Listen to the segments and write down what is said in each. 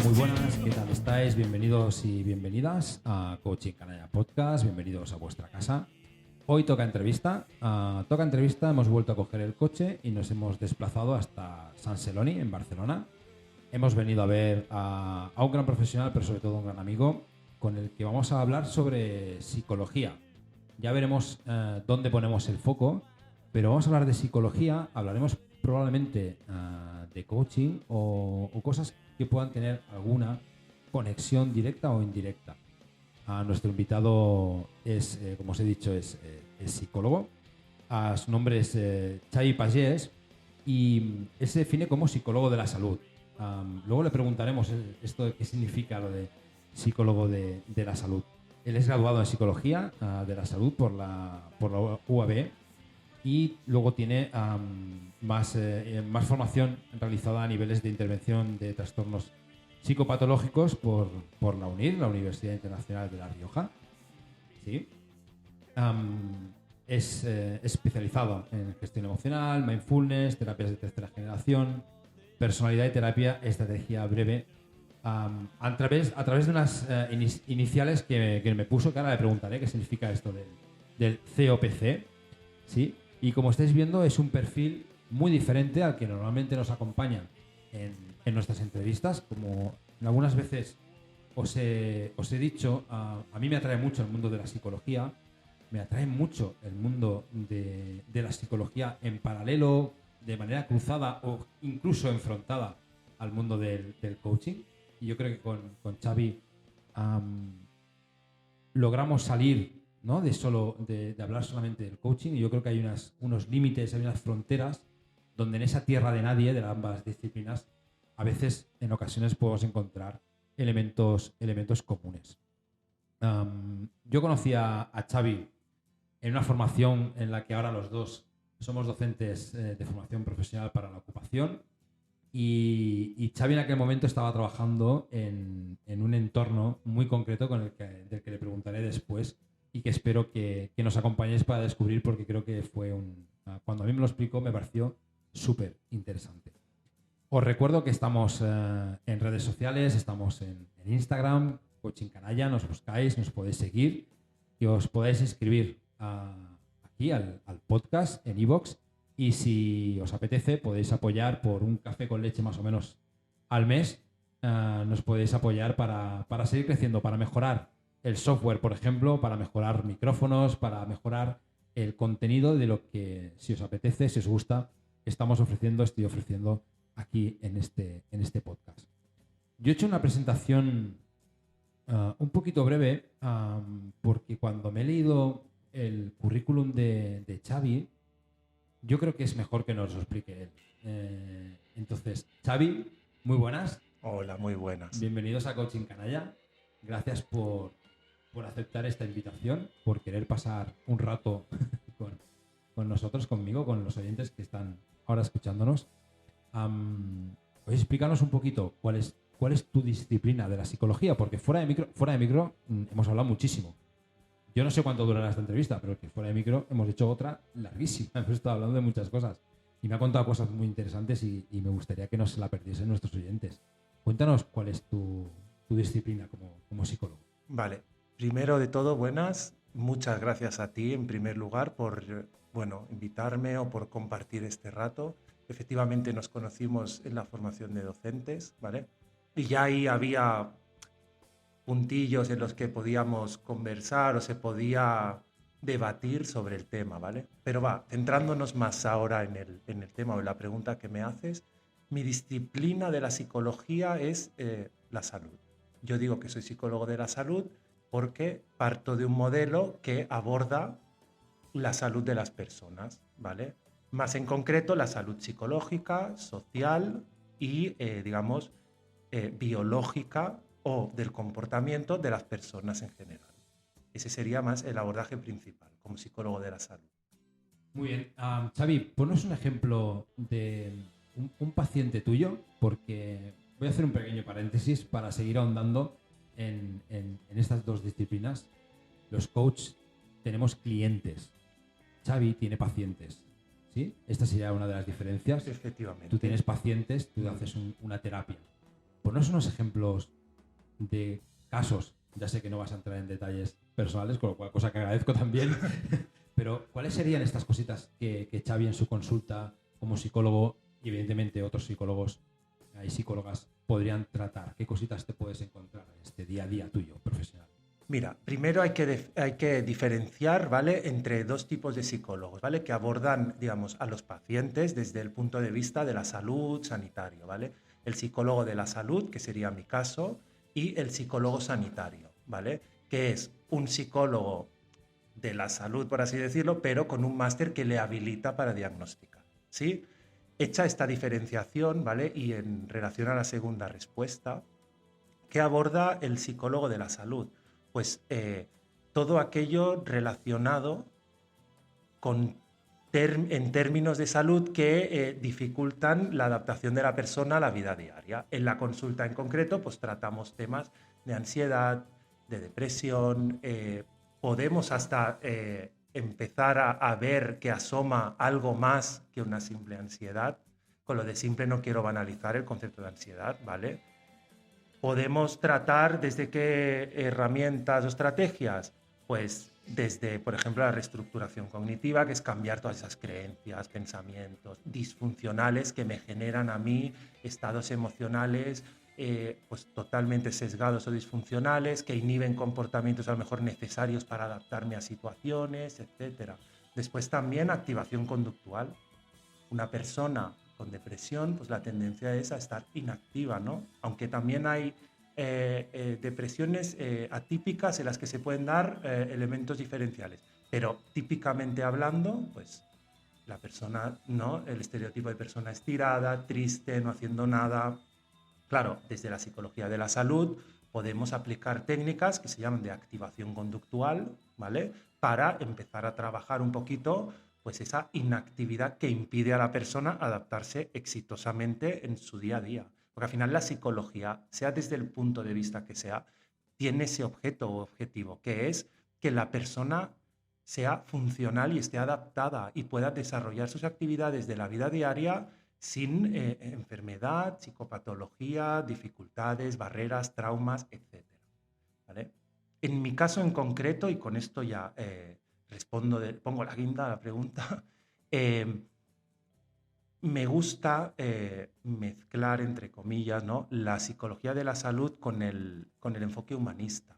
Muy buenas, ¿qué tal estáis? Bienvenidos y bienvenidas a Coaching Canalla Podcast, bienvenidos a vuestra casa. Hoy toca entrevista, hemos vuelto a coger el coche y nos hemos desplazado hasta San Celoni, en Barcelona. Hemos venido a ver a un gran profesional, pero sobre todo un gran amigo, con el que vamos a hablar sobre psicología. Ya veremos dónde ponemos el foco, pero vamos a hablar de psicología, hablaremos probablemente de coaching o cosas que puedan tener alguna conexión directa o indirecta. Nuestro invitado es, como os he dicho, es psicólogo. Su nombre es Xavi Pagès y él se define como psicólogo de la salud. Luego le preguntaremos esto de qué significa lo de psicólogo de la salud. Él es graduado en psicología de la salud por la UAB y luego tiene más formación realizada a niveles de intervención de trastornos psicopatológicos por la UNIR, la Universidad Internacional de La Rioja. ¿Sí? Es especializado en gestión emocional, mindfulness, terapias de tercera generación, personalidad y terapia, estrategia breve, a través de unas iniciales que me puso, que ahora le preguntaré qué significa esto del COPC. ¿Sí? Y como estáis viendo, es un perfil muy diferente al que normalmente nos acompaña en nuestras entrevistas. Como algunas veces os he dicho, a mí me atrae mucho el mundo de la psicología, me atrae mucho el mundo de la psicología en paralelo, de manera cruzada o incluso enfrentada al mundo del coaching. Y yo creo que con Xavi logramos salir, ¿no? de hablar solamente del coaching, y yo creo que hay unos límites, hay unas fronteras donde en esa tierra de nadie de ambas disciplinas a veces, en ocasiones, podemos encontrar elementos comunes. Yo conocí a Xavi en una formación en la que ahora los dos somos docentes de formación profesional para la ocupación, y Xavi en aquel momento estaba trabajando en un entorno muy concreto del que le preguntaré después y que espero que nos acompañéis para descubrir, porque creo que fue cuando a mí me lo explicó me pareció súper interesante. Os recuerdo que estamos en redes sociales, estamos en Instagram, Coaching Canalla, nos buscáis, nos podéis seguir, que os podáis inscribir aquí al podcast en iVoox. Y si os apetece, podéis apoyar por un café con leche más o menos al mes. Nos podéis apoyar para seguir creciendo, para mejorar el software, por ejemplo, para mejorar micrófonos, para mejorar el contenido de lo que, si os apetece, si os gusta, estoy ofreciendo aquí en este podcast. Yo he hecho una presentación un poquito breve porque cuando me he leído el currículum de Xavi, yo creo que es mejor que nos lo explique él. Entonces, Xavi, muy buenas. Hola, muy buenas. Bienvenidos a Coaching Canalla. Gracias por aceptar esta invitación, por querer pasar un rato con nosotros, conmigo, con los oyentes que están ahora escuchándonos. Pues explícanos un poquito cuál es tu disciplina de la psicología, porque fuera de micro hemos hablado muchísimo. Yo no sé cuánto durará esta entrevista, pero que fuera de micro hemos hecho otra larguísima. Hemos estado hablando de muchas cosas y me ha contado cosas muy interesantes y me gustaría que no se la perdiesen nuestros oyentes. Cuéntanos cuál es tu disciplina como psicólogo. Vale, primero de todo, buenas. Muchas gracias a ti, en primer lugar, por invitarme o por compartir este rato. Efectivamente, nos conocimos en la formación de docentes, ¿vale? Y ya ahí había puntillos en los que podíamos conversar o se podía debatir sobre el tema, ¿vale? Pero centrándonos más ahora en el tema o en la pregunta que me haces, mi disciplina de la psicología es la salud. Yo digo que soy psicólogo de la salud porque parto de un modelo que aborda la salud de las personas, ¿vale? Más en concreto, la salud psicológica, social y, biológica o del comportamiento de las personas en general. Ese sería más el abordaje principal como psicólogo de la salud. Muy bien. Xavi, ponos un ejemplo de un paciente tuyo, porque voy a hacer un pequeño paréntesis para seguir ahondando en estas dos disciplinas. Los coaches tenemos clientes. Xavi tiene pacientes. ¿Sí? Esta sería una de las diferencias. Efectivamente. Tú tienes pacientes, tú haces una terapia. ponnos unos ejemplos de casos. Ya sé que no vas a entrar en detalles personales, con lo cual, cosa que agradezco también. Pero, ¿cuáles serían estas cositas que Xavi en su consulta como psicólogo y evidentemente otros psicólogos y psicólogas podrían tratar? ¿Qué cositas te puedes encontrar en este día a día tuyo, profesional? Mira, primero hay que diferenciar, ¿vale?, entre dos tipos de psicólogos, ¿vale?, que abordan, digamos, a los pacientes desde el punto de vista de la salud sanitario, ¿vale? El psicólogo de la salud, que sería mi caso, y el psicólogo sanitario, ¿vale?, que es un psicólogo de la salud, por así decirlo, pero con un máster que le habilita para diagnosticar, ¿sí? Hecha esta diferenciación, ¿vale?, y en relación a la segunda respuesta, ¿qué aborda el psicólogo de la salud? Pues todo aquello relacionado con en términos de salud que dificultan la adaptación de la persona a la vida diaria. En la consulta en concreto, pues tratamos temas de ansiedad, de depresión, podemos hasta empezar a ver que asoma algo más que una simple ansiedad. Con lo de simple no quiero banalizar el concepto de ansiedad, ¿vale? Podemos tratar desde qué herramientas o estrategias, pues desde, por ejemplo, la reestructuración cognitiva, que es cambiar todas esas creencias, pensamientos disfuncionales que me generan a mí estados emocionales pues totalmente sesgados o disfuncionales, que inhiben comportamientos a lo mejor necesarios para adaptarme a situaciones, etcétera. Después también activación conductual. Una persona con depresión, pues la tendencia es a estar inactiva, ¿no? Aunque también hay depresiones atípicas en las que se pueden dar elementos diferenciales. Pero típicamente hablando, pues la persona, ¿no? El estereotipo de persona estirada, triste, no haciendo nada. Claro, desde la psicología de la salud podemos aplicar técnicas que se llaman de activación conductual, ¿vale?, para empezar a trabajar un poquito pues esa inactividad que impide a la persona adaptarse exitosamente en su día a día. Porque al final la psicología, sea desde el punto de vista que sea, tiene ese objeto o objetivo, que es que la persona sea funcional y esté adaptada y pueda desarrollar sus actividades de la vida diaria sin enfermedad, psicopatología, dificultades, barreras, traumas, etc. ¿Vale? En mi caso en concreto, y con esto ya pongo la guinda a la pregunta, me gusta mezclar, entre comillas, ¿no?, la psicología de la salud con el enfoque humanista,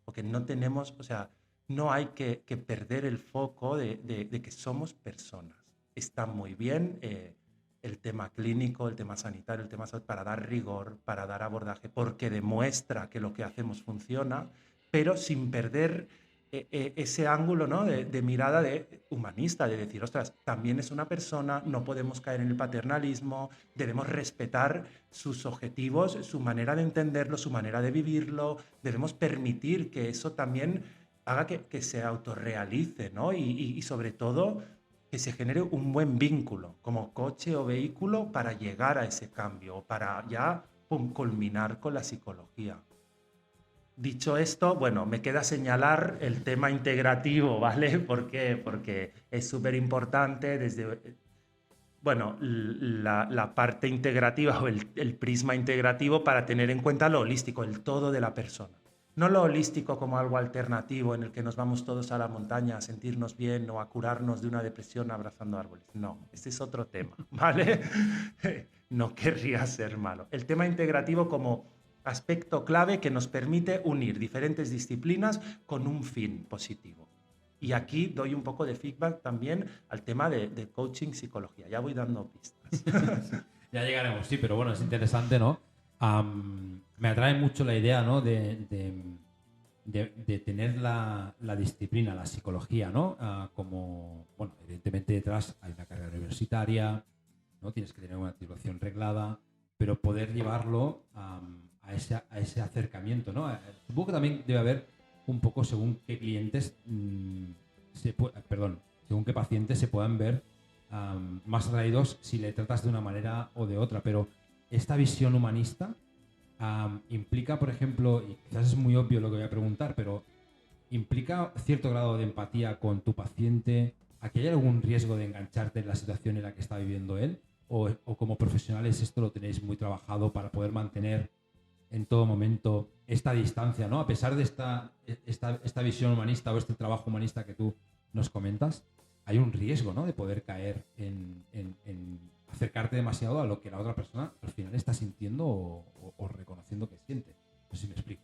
porque no tenemos, o sea, no hay que perder el foco de que somos personas. Está muy bien el tema clínico, el tema sanitario, el tema salud, para dar rigor, para dar abordaje, porque demuestra que lo que hacemos funciona, pero sin perder ese ángulo, ¿no?, de mirada humanista, de decir, ostras, también es una persona, no podemos caer en el paternalismo, debemos respetar sus objetivos, su manera de entenderlo, su manera de vivirlo, debemos permitir que eso también haga que se autorrealice, ¿no? Y sobre todo que se genere un buen vínculo como coche o vehículo para llegar a ese cambio, para ya culminar con la psicología. Dicho esto, bueno, me queda señalar el tema integrativo, ¿vale? ¿Por qué? Porque es súper importante desde, bueno, la parte integrativa o el prisma integrativo para tener en cuenta lo holístico, el todo de la persona. No lo holístico como algo alternativo en el que nos vamos todos a la montaña a sentirnos bien o a curarnos de una depresión abrazando árboles. No, este es otro tema, ¿vale? No querría ser malo. El tema integrativo como aspecto clave que nos permite unir diferentes disciplinas con un fin positivo. Y aquí doy un poco de feedback también al tema de coaching psicología. Ya voy dando pistas. Ya llegaremos, sí, pero bueno, es interesante, ¿no? Me atrae mucho la idea, ¿no?, de tener la disciplina, la psicología, ¿no? Como, bueno, evidentemente detrás hay una carrera universitaria, ¿no? Tienes que tener una titulación reglada, pero poder llevarlo a ese acercamiento, ¿no? Supongo que también debe haber un poco según qué clientes, según qué pacientes se puedan ver más atraídos si le tratas de una manera o de otra, pero esta visión humanista implica, por ejemplo, y quizás es muy obvio lo que voy a preguntar, pero implica cierto grado de empatía con tu paciente. ¿Aquí hay algún riesgo de engancharte en la situación en la que está viviendo él? ¿O como profesionales esto lo tenéis muy trabajado para poder mantener en todo momento esta distancia, ¿no? A pesar de esta visión humanista o este trabajo humanista que tú nos comentas, hay un riesgo, ¿no? De poder caer en acercarte demasiado a lo que la otra persona al final está sintiendo o reconociendo que siente. No sé si me explico.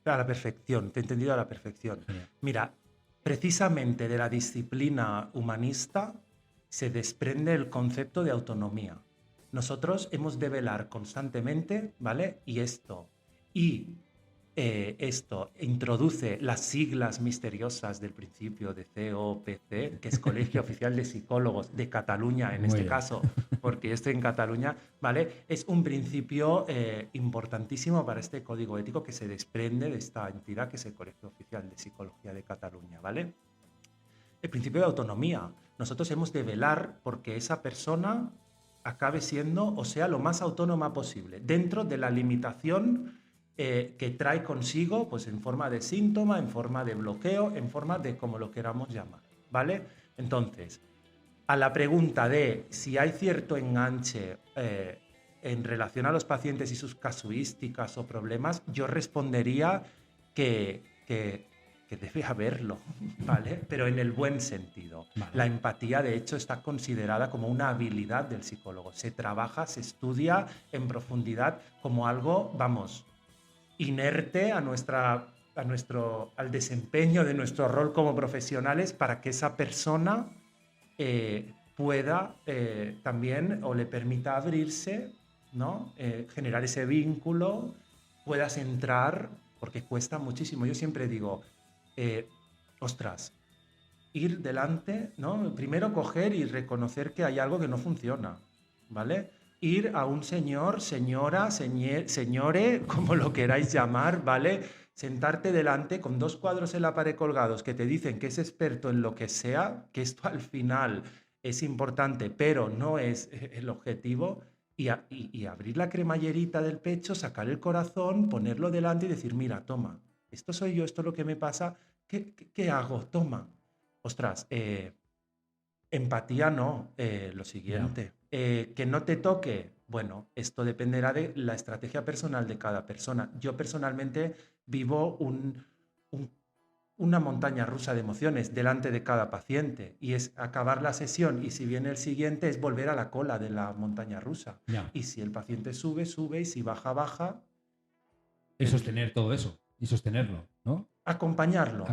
A la perfección, te he entendido a la perfección. Genial. Mira, precisamente de la disciplina humanista se desprende el concepto de autonomía. Nosotros hemos de velar constantemente, ¿vale? Esto introduce las siglas misteriosas del principio de COPC, que es Colegio Oficial de Psicólogos de Cataluña, en Muy este bien. caso, porque yo estoy en Cataluña, ¿vale? Es un principio importantísimo para este código ético que se desprende de esta entidad que es el Colegio Oficial de Psicología de Cataluña, ¿vale? El principio de autonomía. Nosotros hemos de velar porque esa persona acabe siendo o sea lo más autónoma posible, dentro de la limitación que trae consigo, pues en forma de síntoma, en forma de bloqueo, en forma de como lo queramos llamar, ¿vale? Entonces, a la pregunta de si hay cierto enganche en relación a los pacientes y sus casuísticas o problemas, yo respondería que debe haberlo, ¿vale? Pero en el buen sentido. Vale. La empatía, de hecho, está considerada como una habilidad del psicólogo. Se trabaja, se estudia en profundidad como algo, vamos, inerte al desempeño de nuestro rol como profesionales para que esa persona pueda también o le permita abrirse, ¿no? Generar ese vínculo, puedas entrar, porque cuesta muchísimo. Yo siempre digo, ostras, ir delante, ¿no? Primero coger y reconocer que hay algo que no funciona, ¿vale? Ir a un señor, señora, señore, como lo queráis llamar, ¿vale? Sentarte delante con 2 cuadros en la pared colgados que te dicen que es experto en lo que sea, que esto al final es importante, pero no es el objetivo, y abrir la cremallerita del pecho, sacar el corazón, ponerlo delante y decir, mira, toma, esto soy yo, esto es lo que me pasa, ¿qué hago? Toma. Ostras, empatía no, lo siguiente. Que no te toque, bueno, esto dependerá de la estrategia personal de cada persona. Yo personalmente vivo una montaña rusa de emociones delante de cada paciente y es acabar la sesión y si viene el siguiente es volver a la cola de la montaña rusa. Ya. Y si el paciente sube, sube y si baja, baja. Y sostener todo eso. Y sostenerlo, ¿no? Acompañarlo.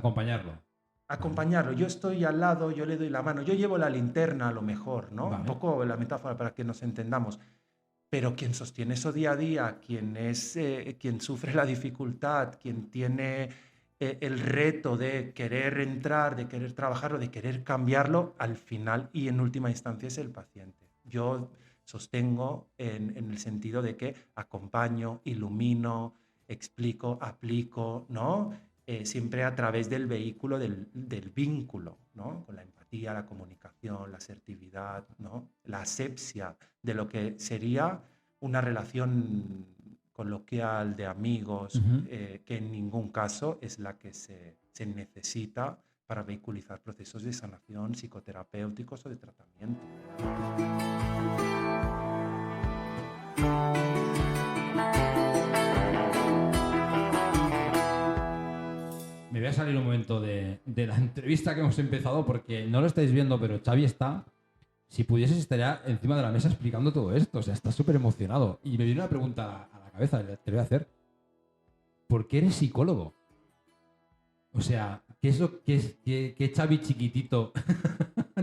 Acompañarlo. Yo estoy al lado, yo le doy la mano, yo llevo la linterna a lo mejor, ¿no? Vale. Un poco la metáfora para que nos entendamos. Pero quien sostiene eso día a día, quien sufre la dificultad, quien tiene el reto de querer entrar, de querer trabajarlo, de querer cambiarlo, al final y en última instancia es el paciente. Yo sostengo en el sentido de que acompaño, ilumino, explico, aplico, ¿no? Siempre a través del vehículo del vínculo, ¿no? Con la empatía, la comunicación, la asertividad, ¿no? La asepsia de lo que sería una relación coloquial de amigos, que en ningún caso es la que se necesita para vehiculizar procesos de sanación psicoterapéuticos o de tratamiento. Me voy a salir un momento de la entrevista que hemos empezado porque no lo estáis viendo, pero Xavi está, si pudieses, estaría encima de la mesa explicando todo esto. O sea, está súper emocionado. Y me viene una pregunta a la cabeza, te voy a hacer. ¿Por qué eres psicólogo? O sea, ¿qué es lo que Xavi chiquitito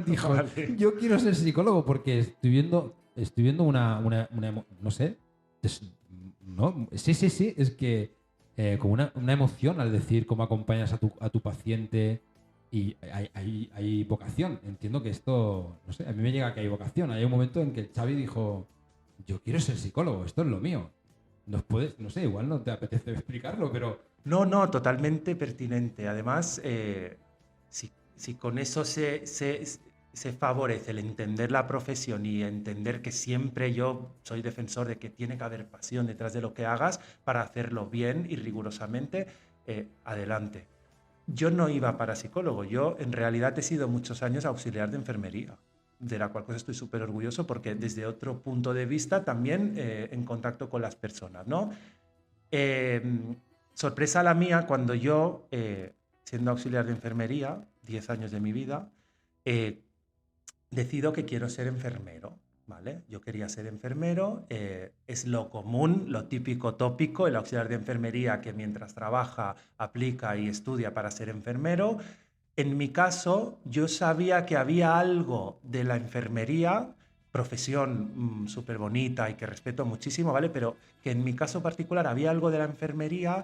dijo? Vale. Yo quiero ser psicólogo porque estoy viendo una no sé, no, sí, es que como una emoción al decir cómo acompañas a tu paciente y hay vocación. Entiendo que esto, no sé, a mí me llega que hay vocación. Hay un momento en que Xavi dijo, yo quiero ser psicólogo, esto es lo mío. Nos puedes, no sé, igual no te apetece explicarlo, pero... No, totalmente pertinente. Además, si con eso se favorece el entender la profesión y entender que siempre yo soy defensor de que tiene que haber pasión detrás de lo que hagas para hacerlo bien y rigurosamente, adelante. Yo no iba para psicólogo, yo en realidad he sido muchos años auxiliar de enfermería, de la cual cosa estoy súper orgulloso porque desde otro punto de vista también en contacto con las personas, ¿no? Sorpresa la mía cuando yo, siendo auxiliar de enfermería, 10 años de mi vida, decido que quiero ser enfermero, ¿vale? Yo quería ser enfermero, es lo común, lo típico tópico, el auxiliar de enfermería que mientras trabaja, aplica y estudia para ser enfermero. En mi caso, yo sabía que había algo de la enfermería, profesión súper bonita y que respeto muchísimo, ¿vale? Pero que en mi caso particular había algo de la enfermería,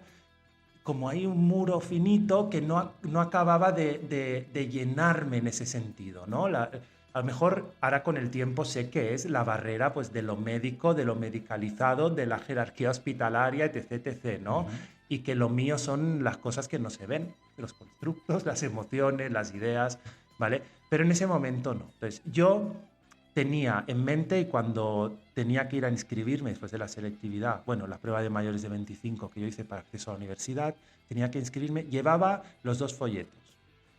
como hay un muro finito que no acababa de llenarme en ese sentido, ¿no? A lo mejor ahora con el tiempo sé que es la barrera pues, de lo médico, de lo medicalizado, de la jerarquía hospitalaria, etc., etc., ¿no? Ujú. Y que lo mío son las cosas que no se ven, los constructos, las emociones, las ideas, ¿vale? Pero en ese momento no. Entonces, yo tenía en mente y cuando tenía que ir a inscribirme después de la selectividad, bueno, la prueba de mayores de 25 que yo hice para acceso a la universidad, tenía que inscribirme, llevaba los dos folletos.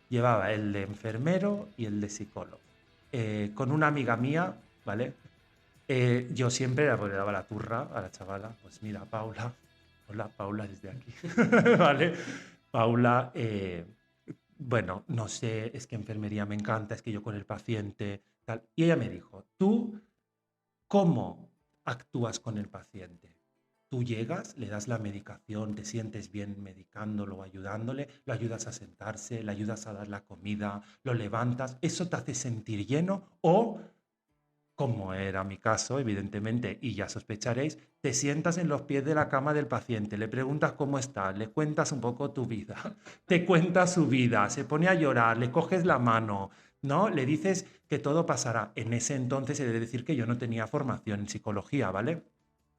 Llevaba el de enfermero y el de psicólogo. Con una amiga mía, ¿vale? Yo siempre le daba la turra a la chavala, pues mira, Paula, hola Paula desde aquí, ¿vale? Paula, bueno, no sé, es que enfermería me encanta, es que yo con el paciente, tal. Y ella me dijo, ¿tú cómo actúas con el paciente? Tú llegas, le das la medicación, te sientes bien medicándolo o ayudándole, lo ayudas a sentarse, le ayudas a dar la comida, lo levantas, ¿eso te hace sentir lleno? O como era mi caso, evidentemente, y ya sospecharéis, te sientas en los pies de la cama del paciente, le preguntas cómo está, le cuentas un poco tu vida, te cuentas su vida, se pone a llorar, le coges la mano, ¿no? Le dices que todo pasará. En ese entonces he de decir que yo no tenía formación en psicología, ¿vale?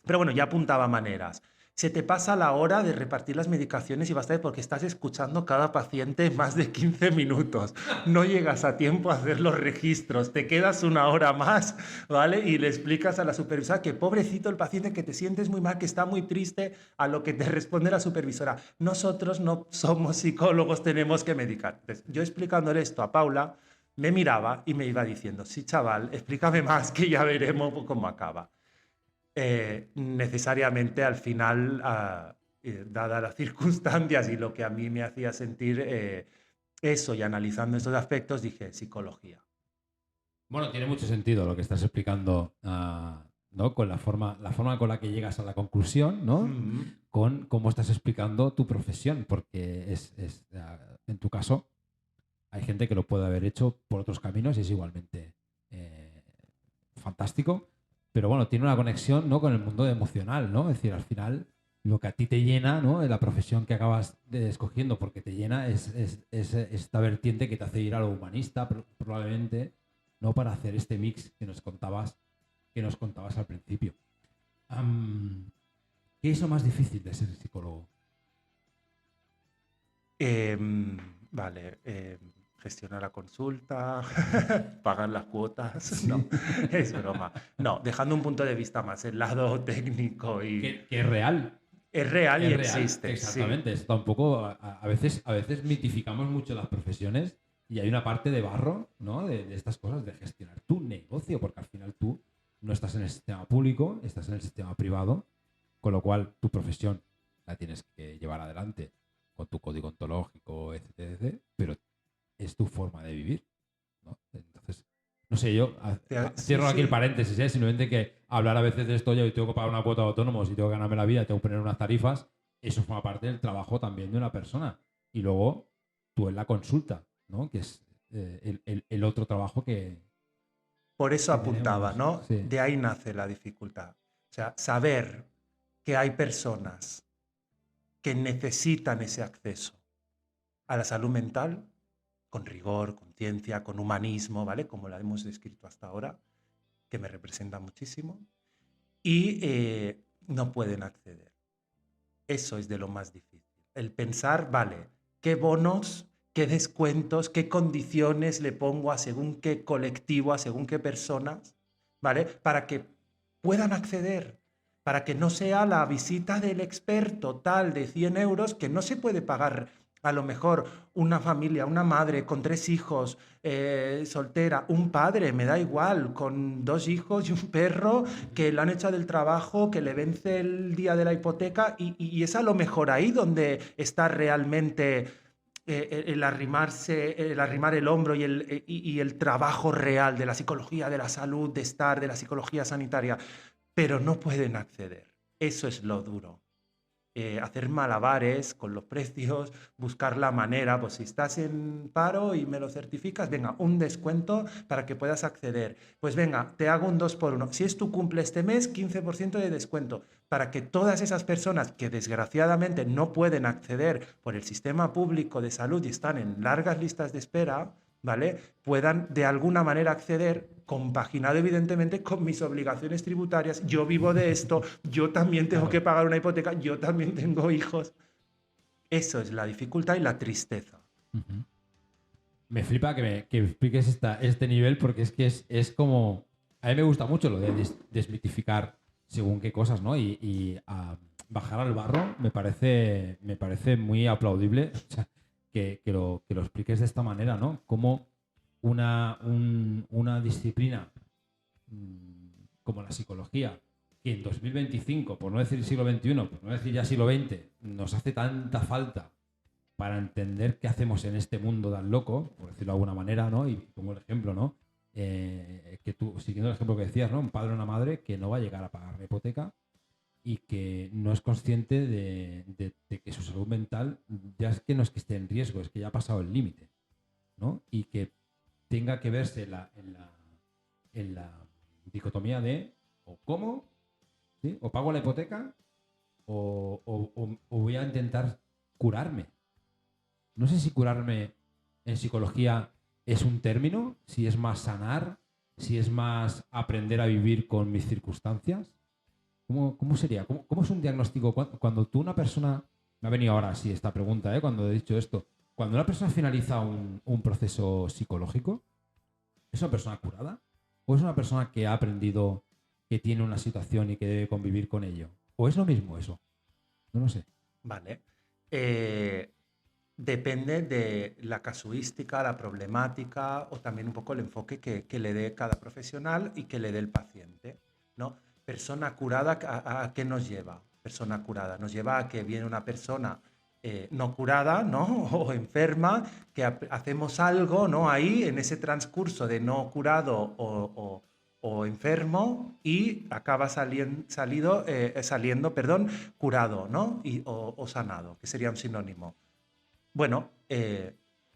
Pero bueno, ya apuntaba maneras. Se te pasa la hora de repartir las medicaciones y basta porque estás escuchando cada paciente más de 15 minutos. No llegas a tiempo a hacer los registros, te quedas una hora más, ¿vale? Y le explicas a la supervisora que pobrecito el paciente, que te sientes muy mal, que está muy triste, a lo que te responde la supervisora. Nosotros no somos psicólogos, tenemos que medicar. Entonces, yo explicándole esto a Paula, me miraba y me iba diciendo, sí, chaval, explícame más que ya veremos cómo acaba. Necesariamente al final, dadas las circunstancias y lo que a mí me hacía sentir eso y analizando estos aspectos, dije psicología. Bueno, tiene mucho sentido lo que estás explicando, ¿no? Con la forma con la que llegas a la conclusión, ¿no? Mm, Con cómo estás explicando tu profesión, porque en tu caso, hay gente que lo puede haber hecho por otros caminos y es igualmente eh, fantástico, pero bueno, tiene una conexión, ¿no? Con el mundo emocional, ¿no? Es decir, al final, lo que a ti te llena, ¿no? En la profesión que acabas escogiendo, porque te llena, es esta vertiente que te hace ir a lo humanista, probablemente, ¿no? Para hacer este mix que nos contabas al principio. Am, ¿Qué es lo más difícil de ser psicólogo? vale, gestionar la consulta, pagar las cuotas, no, Sí. es broma. No, dejando un punto de vista más el lado técnico y Que es real. es real y Es real, existe, sí. exactamente. Esto tampoco, a veces mitificamos mucho las profesiones y hay una parte de barro, ¿no? De estas cosas, de gestionar tu negocio, porque al final tú no estás en el sistema público, estás en el sistema privado, con lo cual tu profesión la tienes que llevar adelante con tu código ontológico, etcétera, etcétera, pero es tu forma de vivir, ¿no? Entonces, no sé, yo Sí, cierro aquí el sí. paréntesis, ¿eh? Simplemente que hablar a veces de esto, yo tengo que pagar una cuota de autónomos y tengo que ganarme la vida, tengo que poner unas tarifas, eso forma parte del trabajo también de una persona. Y luego tú en la consulta, ¿no? Que es el otro trabajo Por eso que apuntaba, tenemos. ¿no? Sí. De ahí nace la dificultad. O sea, saber que hay personas que necesitan ese acceso a la salud mental con rigor, con ciencia, con humanismo, ¿vale? Como la hemos descrito hasta ahora, que me representa muchísimo, y no pueden acceder. Eso es de lo más difícil. El pensar, vale, qué bonos, qué descuentos, qué condiciones le pongo a según qué colectivo, a según qué personas, ¿vale? Para que puedan acceder, para que no sea la visita del experto tal de 100 euros que no se puede pagar A lo mejor una familia, una madre con 3 hijos, soltera, un padre, me da igual, con 2 hijos y un perro que lo han echado del trabajo, que le vence el día de la hipoteca y es a lo mejor ahí donde está realmente el arrimar el hombro y el trabajo real de la psicología de la salud, de estar, de la psicología sanitaria, pero no pueden acceder. Eso es lo duro. Hacer malabares con los precios, buscar la manera, pues si estás en paro y me lo certificas, venga, un descuento para que puedas acceder. Pues venga, te hago un 2 por 1. Si es tu cumple este mes, 15% de descuento, para que todas esas personas que desgraciadamente no pueden acceder por el sistema público de salud y están en largas listas de espera, ¿vale? Puedan de alguna manera acceder, compaginado evidentemente con mis obligaciones tributarias. Yo vivo de esto, yo también tengo que pagar una hipoteca, yo también tengo hijos. Eso es la dificultad y la tristeza. Uh-huh. Me flipa que expliques este nivel porque es como... A mí me gusta mucho lo de desmitificar según qué cosas, ¿no? Y bajar al barro me parece muy aplaudible. O sea, que lo expliques de esta manera, ¿no? Como una disciplina como la psicología, que en 2025, por no decir siglo XXI, por no decir ya siglo XX, nos hace tanta falta para entender qué hacemos en este mundo tan loco, por decirlo de alguna manera, ¿no? Y pongo el ejemplo, ¿no? Que tú, siguiendo el ejemplo que decías, ¿no? Un padre o una madre que no va a llegar a pagar la hipoteca y que no es consciente de que su salud mental ya es que no es que esté en riesgo, es que ya ha pasado el límite, ¿no? Y que tenga que verse en la dicotomía de o cómo, ¿sí? O pago la hipoteca o voy a intentar curarme. No sé si curarme en psicología es un término, si es más sanar, si es más aprender a vivir con mis circunstancias. ¿Cómo sería? ¿Cómo es un diagnóstico? Cuando tú una persona... Me ha venido ahora así esta pregunta, cuando he dicho esto. Cuando una persona finaliza un proceso psicológico, ¿es una persona curada? ¿O es una persona que ha aprendido que tiene una situación y que debe convivir con ello? ¿O es lo mismo eso? No lo sé. Vale. Depende de la casuística, la problemática o también un poco el enfoque que le dé cada profesional y que le dé el paciente, ¿no? Persona curada, ¿a qué nos lleva? Persona curada nos lleva a que viene una persona no curada, ¿no? O enferma, que hacemos algo, ¿no? Ahí, en ese transcurso de no curado o enfermo y acaba saliendo, perdón, curado, ¿no? O sanado, que sería un sinónimo. Bueno,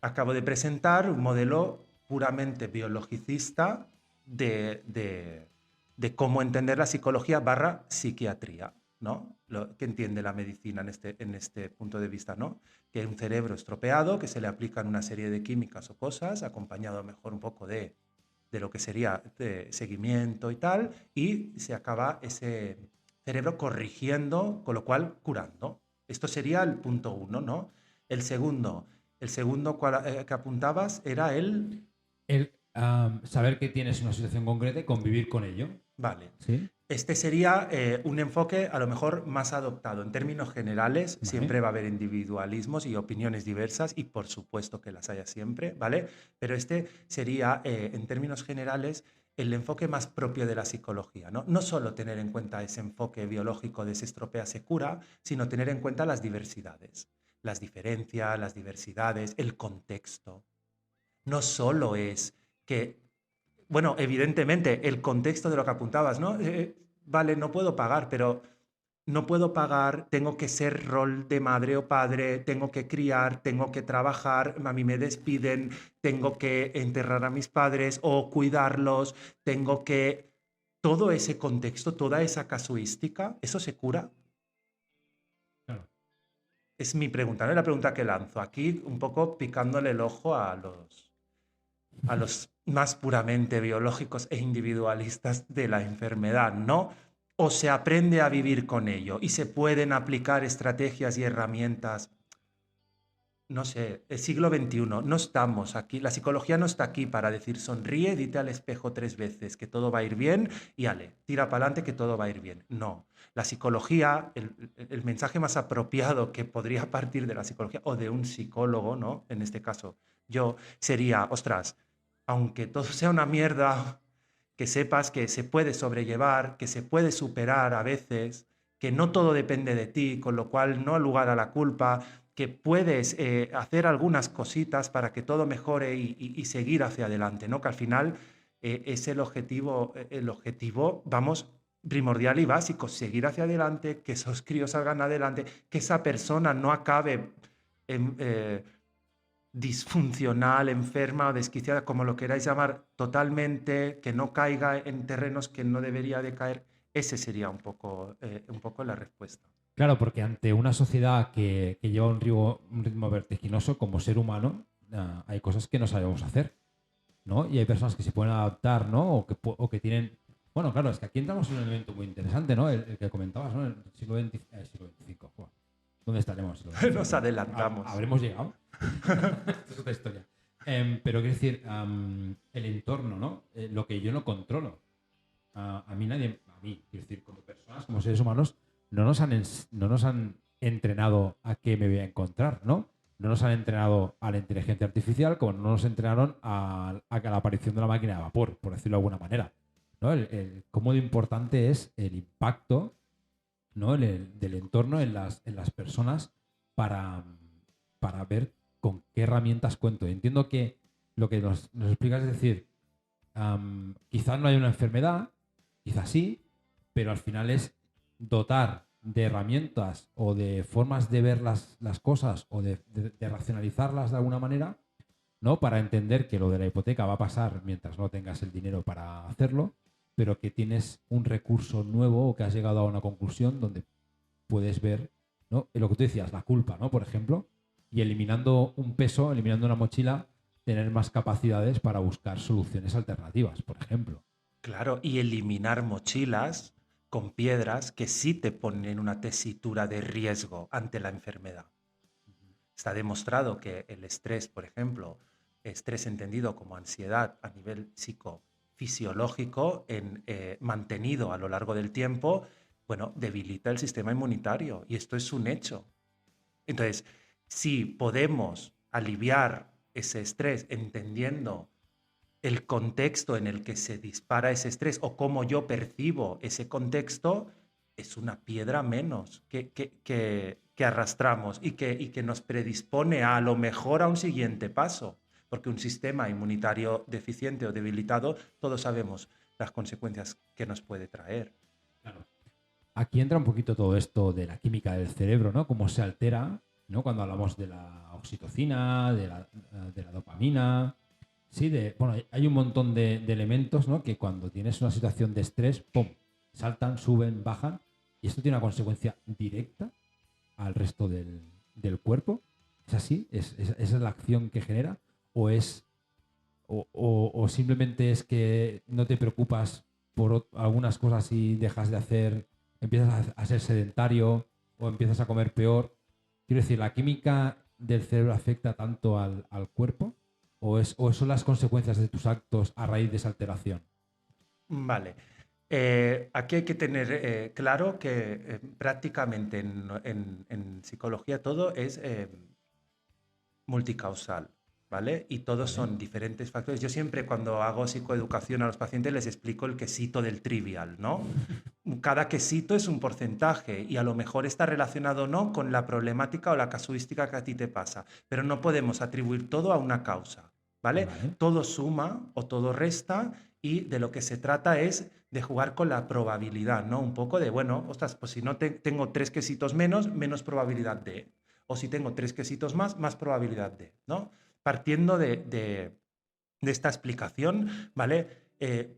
acabo de presentar un modelo puramente biologicista de cómo entender la psicología barra psiquiatría, ¿no? Lo que entiende la medicina en este punto de vista, ¿no? Que hay un cerebro estropeado, que se le aplican una serie de químicas o cosas, acompañado mejor un poco de lo que sería de seguimiento y tal, y se acaba ese cerebro corrigiendo, con lo cual curando. Esto sería el punto 1, ¿no? El segundo que apuntabas era saber que tienes una situación concreta y convivir con ello. Vale. ¿Sí? Este sería un enfoque a lo mejor más adoptado. En términos generales, Vale. Siempre va a haber individualismos y opiniones diversas y por supuesto que las haya siempre, ¿vale? Pero este sería, en términos generales, el enfoque más propio de la psicología, ¿no? No solo tener en cuenta ese enfoque biológico de se estropea, se cura, sino tener en cuenta las diversidades, las diferencias, las diversidades, el contexto. No solo es que, bueno, evidentemente, el contexto de lo que apuntabas, ¿no? Vale, no puedo pagar, pero no puedo pagar, tengo que ser rol de madre o padre, tengo que criar, tengo que trabajar, a mí me despiden, tengo que enterrar a mis padres o cuidarlos, tengo que... Todo ese contexto, toda esa casuística, ¿eso se cura? Claro. Es mi pregunta, ¿no? Es la pregunta que lanzo. Aquí un poco picándole el ojo a los más puramente biológicos e individualistas de la enfermedad, ¿no? O se aprende a vivir con ello y se pueden aplicar estrategias y herramientas no sé, el siglo XXI, no estamos aquí, la psicología no está aquí para decir sonríe, dite al espejo 3 veces que todo va a ir bien y ale, tira para adelante que todo va a ir bien. No, la psicología, el mensaje más apropiado que podría partir de la psicología o de un psicólogo, ¿no? En este caso, yo, sería, ostras, aunque todo sea una mierda, que sepas que se puede sobrellevar, que se puede superar a veces, que no todo depende de ti, con lo cual no hay lugar a la culpa, que puedes hacer algunas cositas para que todo mejore y seguir hacia adelante, ¿no? Que al final es el objetivo, vamos, primordial y básico, seguir hacia adelante, que esos críos salgan adelante, que esa persona no acabe disfuncional, enferma o desquiciada, como lo queráis llamar, totalmente, que no caiga en terrenos que no debería de caer. Ese sería un poco la respuesta. Claro, porque ante una sociedad que lleva un ritmo vertiginoso, como ser humano, hay cosas que no sabemos hacer, ¿no? Y hay personas que se pueden adaptar, ¿no? O que tienen... Bueno, claro, es que aquí entramos en un elemento muy interesante, ¿no? El que comentabas, ¿no? El siglo XX, siglo XXV. Joder. ¿Dónde estaremos? Nos adelantamos. ¿Habremos llegado? Esto es otra historia. Pero quiero decir, el entorno, ¿no? Lo que yo no controlo. A mí nadie, a mí, quiero decir, como personas, como seres humanos, no nos han entrenado a qué me voy a encontrar, ¿no? No nos han entrenado a la inteligencia artificial como no nos entrenaron a la aparición de la máquina de vapor, por decirlo de alguna manera, ¿no? Cómo de importante es el impacto, ¿no? Del entorno en las personas para, para ver con qué herramientas cuento. Entiendo que lo que nos explicas es decir, quizás no hay una enfermedad, quizás sí, pero al final es dotar de herramientas o de formas de ver las cosas o de racionalizarlas de alguna manera, ¿no? Para entender que lo de la hipoteca va a pasar mientras no tengas el dinero para hacerlo, pero que tienes un recurso nuevo o que has llegado a una conclusión donde puedes ver, ¿no? Lo que tú decías, la culpa, ¿no? Por ejemplo, y eliminando un peso, eliminando una mochila, tener más capacidades para buscar soluciones alternativas, por ejemplo. Claro, y eliminar mochilas con piedras que sí te ponen en una tesitura de riesgo ante la enfermedad. Está demostrado que el estrés, por ejemplo, estrés entendido como ansiedad a nivel psicofisiológico, mantenido a lo largo del tiempo, bueno, debilita el sistema inmunitario y esto es un hecho. Entonces, si podemos aliviar ese estrés entendiendo el contexto en el que se dispara ese estrés o cómo yo percibo ese contexto, es una piedra menos que arrastramos y que nos predispone a lo mejor a un siguiente paso. Porque un sistema inmunitario deficiente o debilitado, todos sabemos las consecuencias que nos puede traer. Claro. Aquí entra un poquito todo esto de la química del cerebro, ¿no? Cómo se altera, ¿no? Cuando hablamos de la oxitocina, de la dopamina. Sí, bueno, hay un montón de elementos, ¿no? Que cuando tienes una situación de estrés, ¡pum! Saltan, suben, bajan. Y esto tiene una consecuencia directa al resto del cuerpo. ¿Es así? ¿Esa es la acción que genera? ¿O es o simplemente es que no te preocupas por algunas cosas y dejas de hacer, empiezas a ser sedentario o empiezas a comer peor? Quiero decir, ¿la química del cerebro afecta tanto al cuerpo o son las consecuencias de tus actos a raíz de esa alteración? Vale. Aquí hay que tener claro que prácticamente en psicología todo es multicausal, ¿vale? Y todos ¿Vale? son diferentes factores. Yo siempre cuando hago psicoeducación a los pacientes les explico el quesito del trivial, ¿no? Cada quesito es un porcentaje y a lo mejor está relacionado o no con la problemática o la casuística que a ti te pasa, pero no podemos atribuir todo a una causa, ¿vale? ¿Vale? Todo suma o todo resta y de lo que se trata es de jugar con la probabilidad, ¿no? Un poco de, bueno, ostras, pues si no tengo 3 quesitos menos, menos probabilidad de, o si tengo 3 quesitos más, más probabilidad de, ¿no? Partiendo de esta explicación, ¿vale?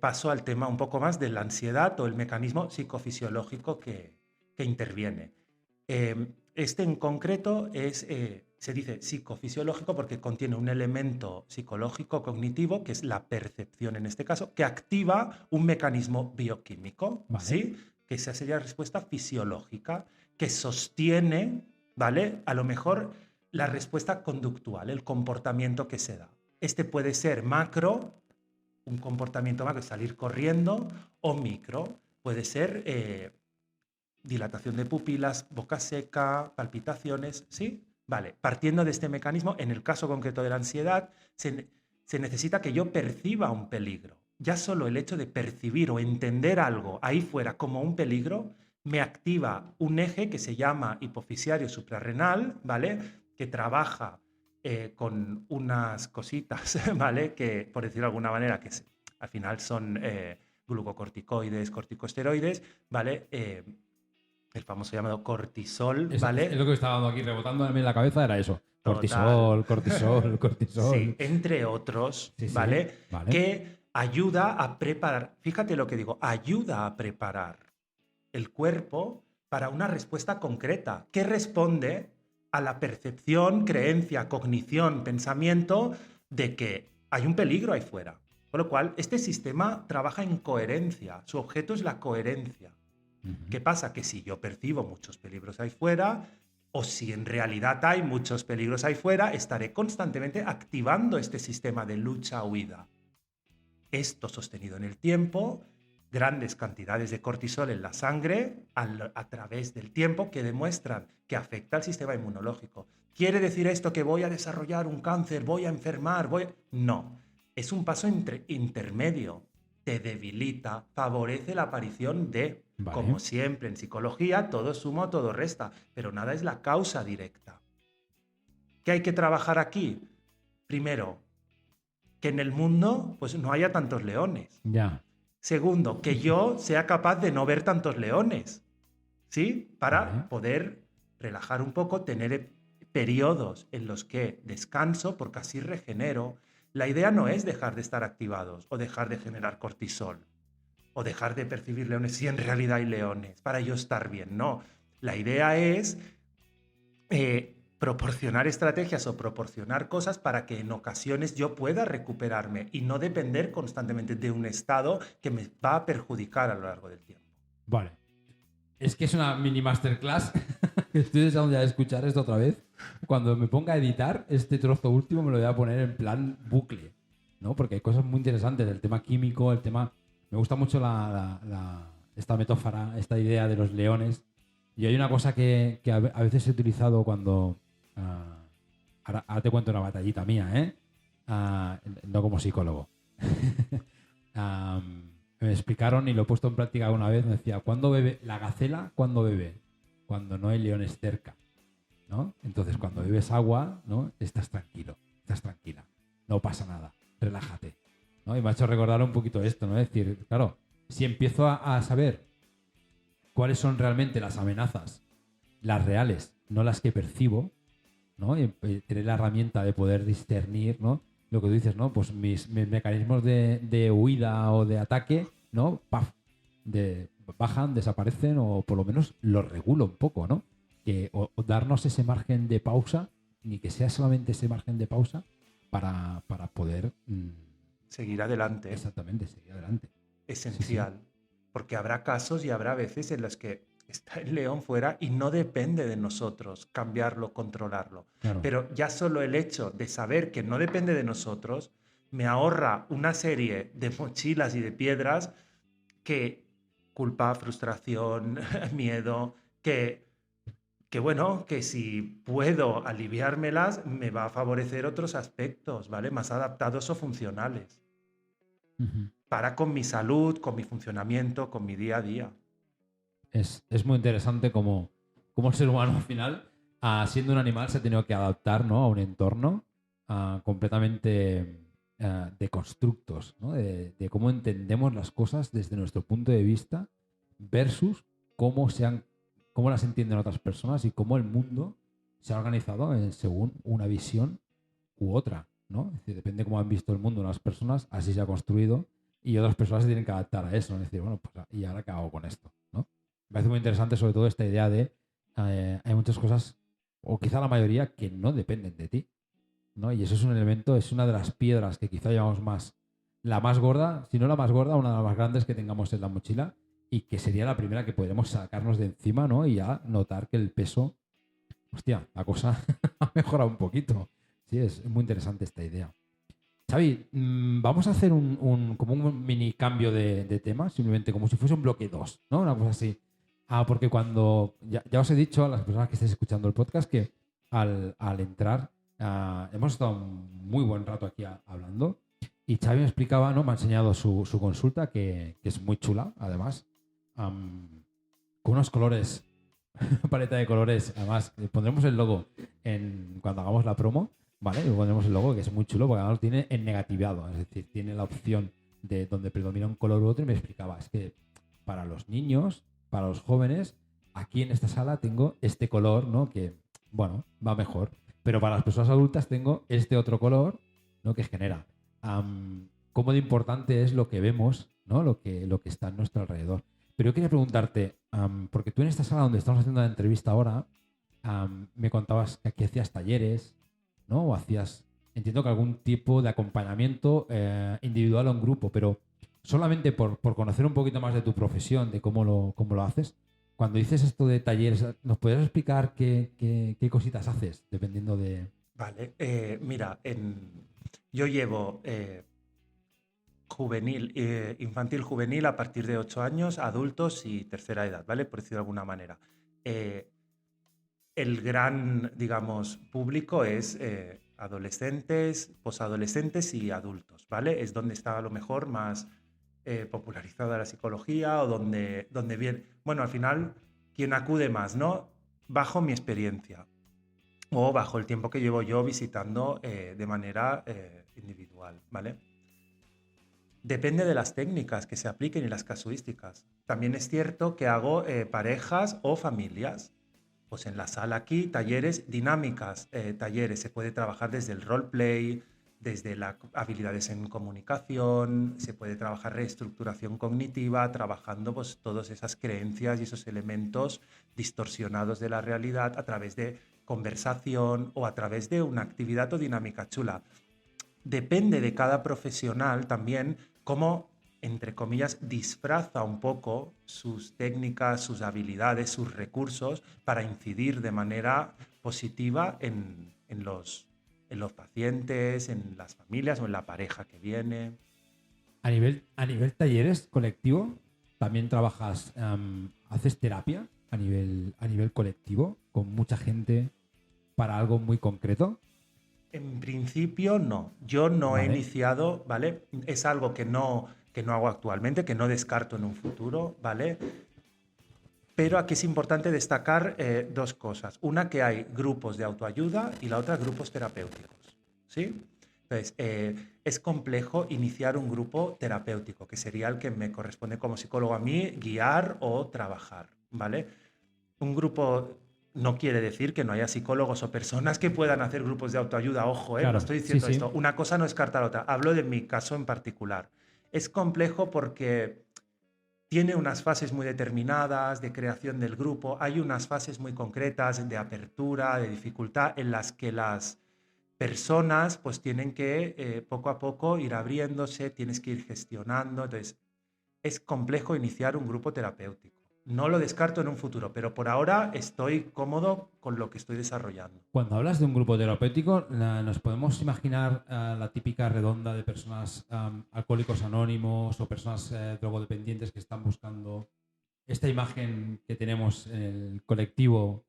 Paso al tema un poco más de la ansiedad o el mecanismo psicofisiológico que interviene. Este en concreto se dice psicofisiológico porque contiene un elemento psicológico cognitivo, que es la percepción en este caso, que activa un mecanismo bioquímico, ¿Vale? ¿sí? Que esa sería la respuesta fisiológica, que sostiene, ¿vale? A lo mejor la respuesta conductual, el comportamiento que se da. Este puede ser macro, un comportamiento macro, salir corriendo, o micro, puede ser dilatación de pupilas, boca seca, palpitaciones, ¿sí? Vale, partiendo de este mecanismo, en el caso concreto de la ansiedad, se necesita que yo perciba un peligro. Ya solo el hecho de percibir o entender algo ahí fuera como un peligro me activa un eje que se llama hipofisiario suprarrenal, ¿vale? Que trabaja con unas cositas, ¿vale? Que, por decirlo de alguna manera, que al final son glucocorticoides, corticosteroides, ¿vale? El famoso llamado cortisol, ¿vale? Es lo que estaba dando aquí rebotando en la cabeza, era eso. Total. Cortisol. Sí, entre otros, Sí, sí, ¿vale? vale. Que ayuda a preparar, fíjate lo que digo, ayuda a preparar el cuerpo para una respuesta concreta que responde a la percepción, creencia, cognición, pensamiento de que hay un peligro ahí fuera. Con lo cual, este sistema trabaja en coherencia. Su objeto es la coherencia. ¿Qué pasa? Que si yo percibo muchos peligros ahí fuera, o si en realidad hay muchos peligros ahí fuera, estaré constantemente activando este sistema de lucha-huida. Esto sostenido en el tiempo, grandes cantidades de cortisol en la sangre a través del tiempo que demuestran que afecta al sistema inmunológico. ¿Quiere decir esto que voy a desarrollar un cáncer, voy a enfermar? No, es un paso intermedio. Te debilita, favorece la aparición de, Vale. como siempre en psicología, todo suma, todo resta, pero nada es la causa directa. ¿Qué hay que trabajar aquí? Primero, que en el mundo pues no haya tantos leones. Ya. Segundo, que yo sea capaz de no ver tantos leones, ¿sí? Para poder relajar un poco, tener periodos en los que descanso, porque así regenero. La idea no es dejar de estar activados o dejar de generar cortisol o dejar de percibir leones si en realidad hay leones, para yo estar bien. No, la idea es proporcionar estrategias o proporcionar cosas para que en ocasiones yo pueda recuperarme y no depender constantemente de un estado que me va a perjudicar a lo largo del tiempo. Vale. Es que es una mini masterclass. Estoy deseando ya escuchar esto otra vez. Cuando me ponga a editar este trozo último me lo voy a poner en plan bucle, ¿no? Porque hay cosas muy interesantes del tema químico, el tema... Me gusta mucho esta metáfora, esta idea de los leones. Y hay una cosa que a veces he utilizado cuando... ahora te cuento una batallita mía, ¿eh? No como psicólogo. Me explicaron y lo he puesto en práctica una vez. Me decía, ¿cuándo bebe la gacela? ¿Cuándo bebe? Cuando no hay leones cerca, ¿no? Entonces, cuando bebes agua, ¿no? Estás tranquilo, estás tranquila. No pasa nada, relájate, ¿no? Y me ha hecho recordar un poquito esto, ¿no? Es decir, claro, si empiezo a saber cuáles son realmente las amenazas, las reales, no las que percibo, ¿no? Y tener la herramienta de poder discernir, ¿no? Lo que tú dices, ¿no? Pues mis mecanismos de huida o de ataque, ¿no? ¡Paf! Bajan, desaparecen o por lo menos los regulo un poco, ¿no? O darnos ese margen de pausa, ni que sea solamente ese margen de pausa para poder... seguir adelante. Exactamente, seguir adelante. Esencial. Sí. Porque habrá casos y habrá veces en los que está el león fuera y no depende de nosotros cambiarlo, controlarlo. Claro. Pero ya solo el hecho de saber que no depende de nosotros me ahorra una serie de mochilas y de piedras que culpa, frustración, miedo, que bueno, que si puedo aliviármelas me va a favorecer otros aspectos, ¿vale? Más adaptados o funcionales. Para con mi salud, con mi funcionamiento, con mi día a día. Es muy interesante cómo el ser humano al final, siendo un animal, se ha tenido que adaptar, ¿no? A un entorno completamente de constructos, ¿no? De cómo entendemos las cosas desde nuestro punto de vista versus cómo las entienden otras personas y cómo el mundo se ha organizado según una visión u otra, ¿no? Es decir, depende de cómo han visto el mundo unas personas, así se ha construido y otras personas se tienen que adaptar a eso, ¿no? Es decir, bueno, pues ¿y ahora qué hago con esto? ¿No? Me parece muy interesante sobre todo esta idea de hay muchas cosas, o quizá la mayoría, que no dependen de ti, ¿no? Y eso es un elemento, es una de las piedras que quizá llevamos más, la más gorda, si no la más gorda, una de las más grandes que tengamos en la mochila y que sería la primera que podríamos sacarnos de encima, ¿no? Y ya notar que el peso hostia, la cosa ha mejorado un poquito. Sí, es muy interesante esta idea. Xavi, vamos a hacer como un mini cambio de tema, simplemente como si fuese un bloque 2, ¿no? Una cosa así. Porque cuando, ya os he dicho a las personas que estáis escuchando el podcast que al entrar hemos estado un muy buen rato aquí hablando y Xavi me explicaba, ¿no? Me ha enseñado su consulta, que es muy chula, además, con unos colores, una paleta de colores, además, pondremos el logo cuando hagamos la promo. Vale, y ponemos el logo que es muy chulo porque además lo tiene en negativado, es decir, tiene la opción de donde predomina un color u otro y me explicaba, es que para los niños, para los jóvenes, aquí en esta sala tengo este color, ¿no? Que, bueno, va mejor, pero para las personas adultas tengo este otro color, ¿no? Que genera. Cómo de importante es lo que vemos, ¿no? Lo que está a nuestro alrededor. Pero yo quería preguntarte, porque tú en esta sala donde estamos haciendo la entrevista ahora, me contabas que aquí hacías talleres, ¿no? O hacías, entiendo que algún tipo de acompañamiento individual o en grupo, pero solamente por conocer un poquito más de tu profesión, de cómo lo haces. Cuando dices esto de talleres, ¿nos podrías explicar qué cositas haces dependiendo de... Vale, mira, yo llevo infantil juvenil a partir de 8 años, adultos y tercera edad, ¿vale? Por decirlo de alguna manera. Eh, el gran, digamos, público es adolescentes, posadolescentes y adultos, ¿vale? Es donde está a lo mejor más popularizada la psicología o donde viene, bueno, al final, quien acude más, ¿no? Bajo mi experiencia o bajo el tiempo que llevo yo visitando de manera individual, ¿vale? Depende de las técnicas que se apliquen y las casuísticas. También es cierto que hago parejas o familias. Pues en la sala aquí, talleres, dinámicas, talleres. Se puede trabajar desde el roleplay, desde las habilidades en comunicación, se puede trabajar reestructuración cognitiva, trabajando pues todas esas creencias y esos elementos distorsionados de la realidad a través de conversación o a través de una actividad o dinámica chula. Depende de cada profesional también cómo, entre comillas, disfraza un poco sus técnicas, sus habilidades, sus recursos para incidir de manera positiva en los pacientes, en las familias o en la pareja que viene. A nivel talleres colectivo, también trabajas, haces terapia a nivel colectivo con mucha gente para algo muy concreto, En principio, no. Yo no he ¿vale? iniciado, ¿vale? Es algo que no hago actualmente, que no descarto en un futuro, ¿vale? Pero aquí es importante destacar dos cosas. Una, que hay grupos de autoayuda y la otra, grupos terapéuticos. ¿Sí? Entonces, es complejo iniciar un grupo terapéutico, que sería el que me corresponde como psicólogo a mí guiar o trabajar. ¿Vale? Un grupo no quiere decir que no haya psicólogos o personas que puedan hacer grupos de autoayuda. Ojo, no Claro, estoy sí, diciendo sí. esto. Una cosa no descarta la otra. Hablo de mi caso en particular. Es complejo porque tiene unas fases muy determinadas de creación del grupo, hay unas fases muy concretas de apertura, de dificultad, en las que las personas pues tienen que poco a poco ir abriéndose, tienes que ir gestionando, entonces es complejo iniciar un grupo terapéutico. No lo descarto en un futuro, pero por ahora estoy cómodo con lo que estoy desarrollando. Cuando hablas de un grupo terapéutico, nos podemos imaginar la típica redonda de personas alcohólicos anónimos o personas drogodependientes que están buscando esta imagen que tenemos en el colectivo,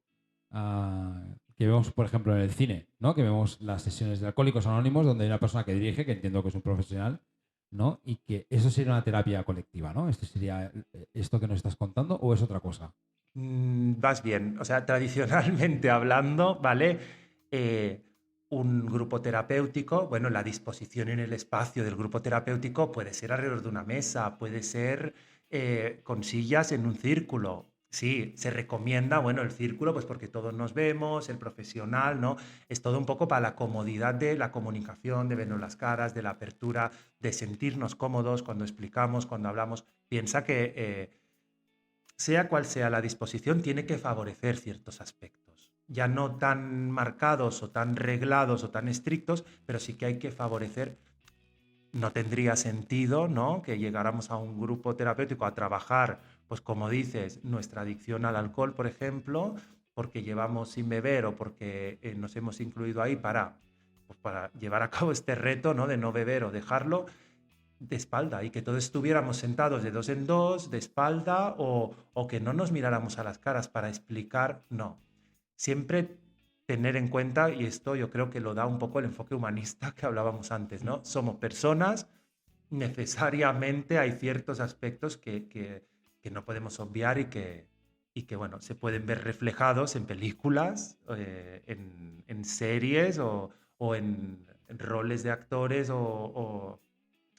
que vemos, por ejemplo, en el cine, ¿no? Que vemos las sesiones de Alcohólicos Anónimos donde hay una persona que dirige, que entiendo que es un profesional, ¿no? Y que eso sería una terapia colectiva, ¿no? ¿Esto sería esto que nos estás contando o es otra cosa? Vas bien. O sea, tradicionalmente hablando, ¿vale? Eh, un grupo terapéutico, bueno, la disposición en el espacio del grupo terapéutico puede ser alrededor de una mesa, puede ser con sillas en un círculo. Sí, se recomienda, bueno, el círculo, pues porque todos nos vemos, el profesional, ¿no? Es todo un poco para la comodidad de la comunicación, de vernos las caras, de la apertura, de sentirnos cómodos cuando explicamos, cuando hablamos. Piensa que sea cual sea la disposición, tiene que favorecer ciertos aspectos. Ya no tan marcados o tan reglados o tan estrictos, pero sí que hay que favorecer. No tendría sentido, ¿no?, que llegáramos a un grupo terapéutico a trabajar, pues como dices, nuestra adicción al alcohol, por ejemplo, porque llevamos sin beber o porque nos hemos incluido ahí pues para llevar a cabo este reto, ¿no? De no beber o dejarlo de espalda y que todos estuviéramos sentados de dos en dos, de espalda o que no nos miráramos a las caras para explicar, no. Siempre tener en cuenta, y esto yo creo que lo da un poco el enfoque humanista que hablábamos antes, ¿no? Somos personas, necesariamente hay ciertos aspectos que no podemos obviar y que, bueno, se pueden ver reflejados en películas, en series o en roles de actores o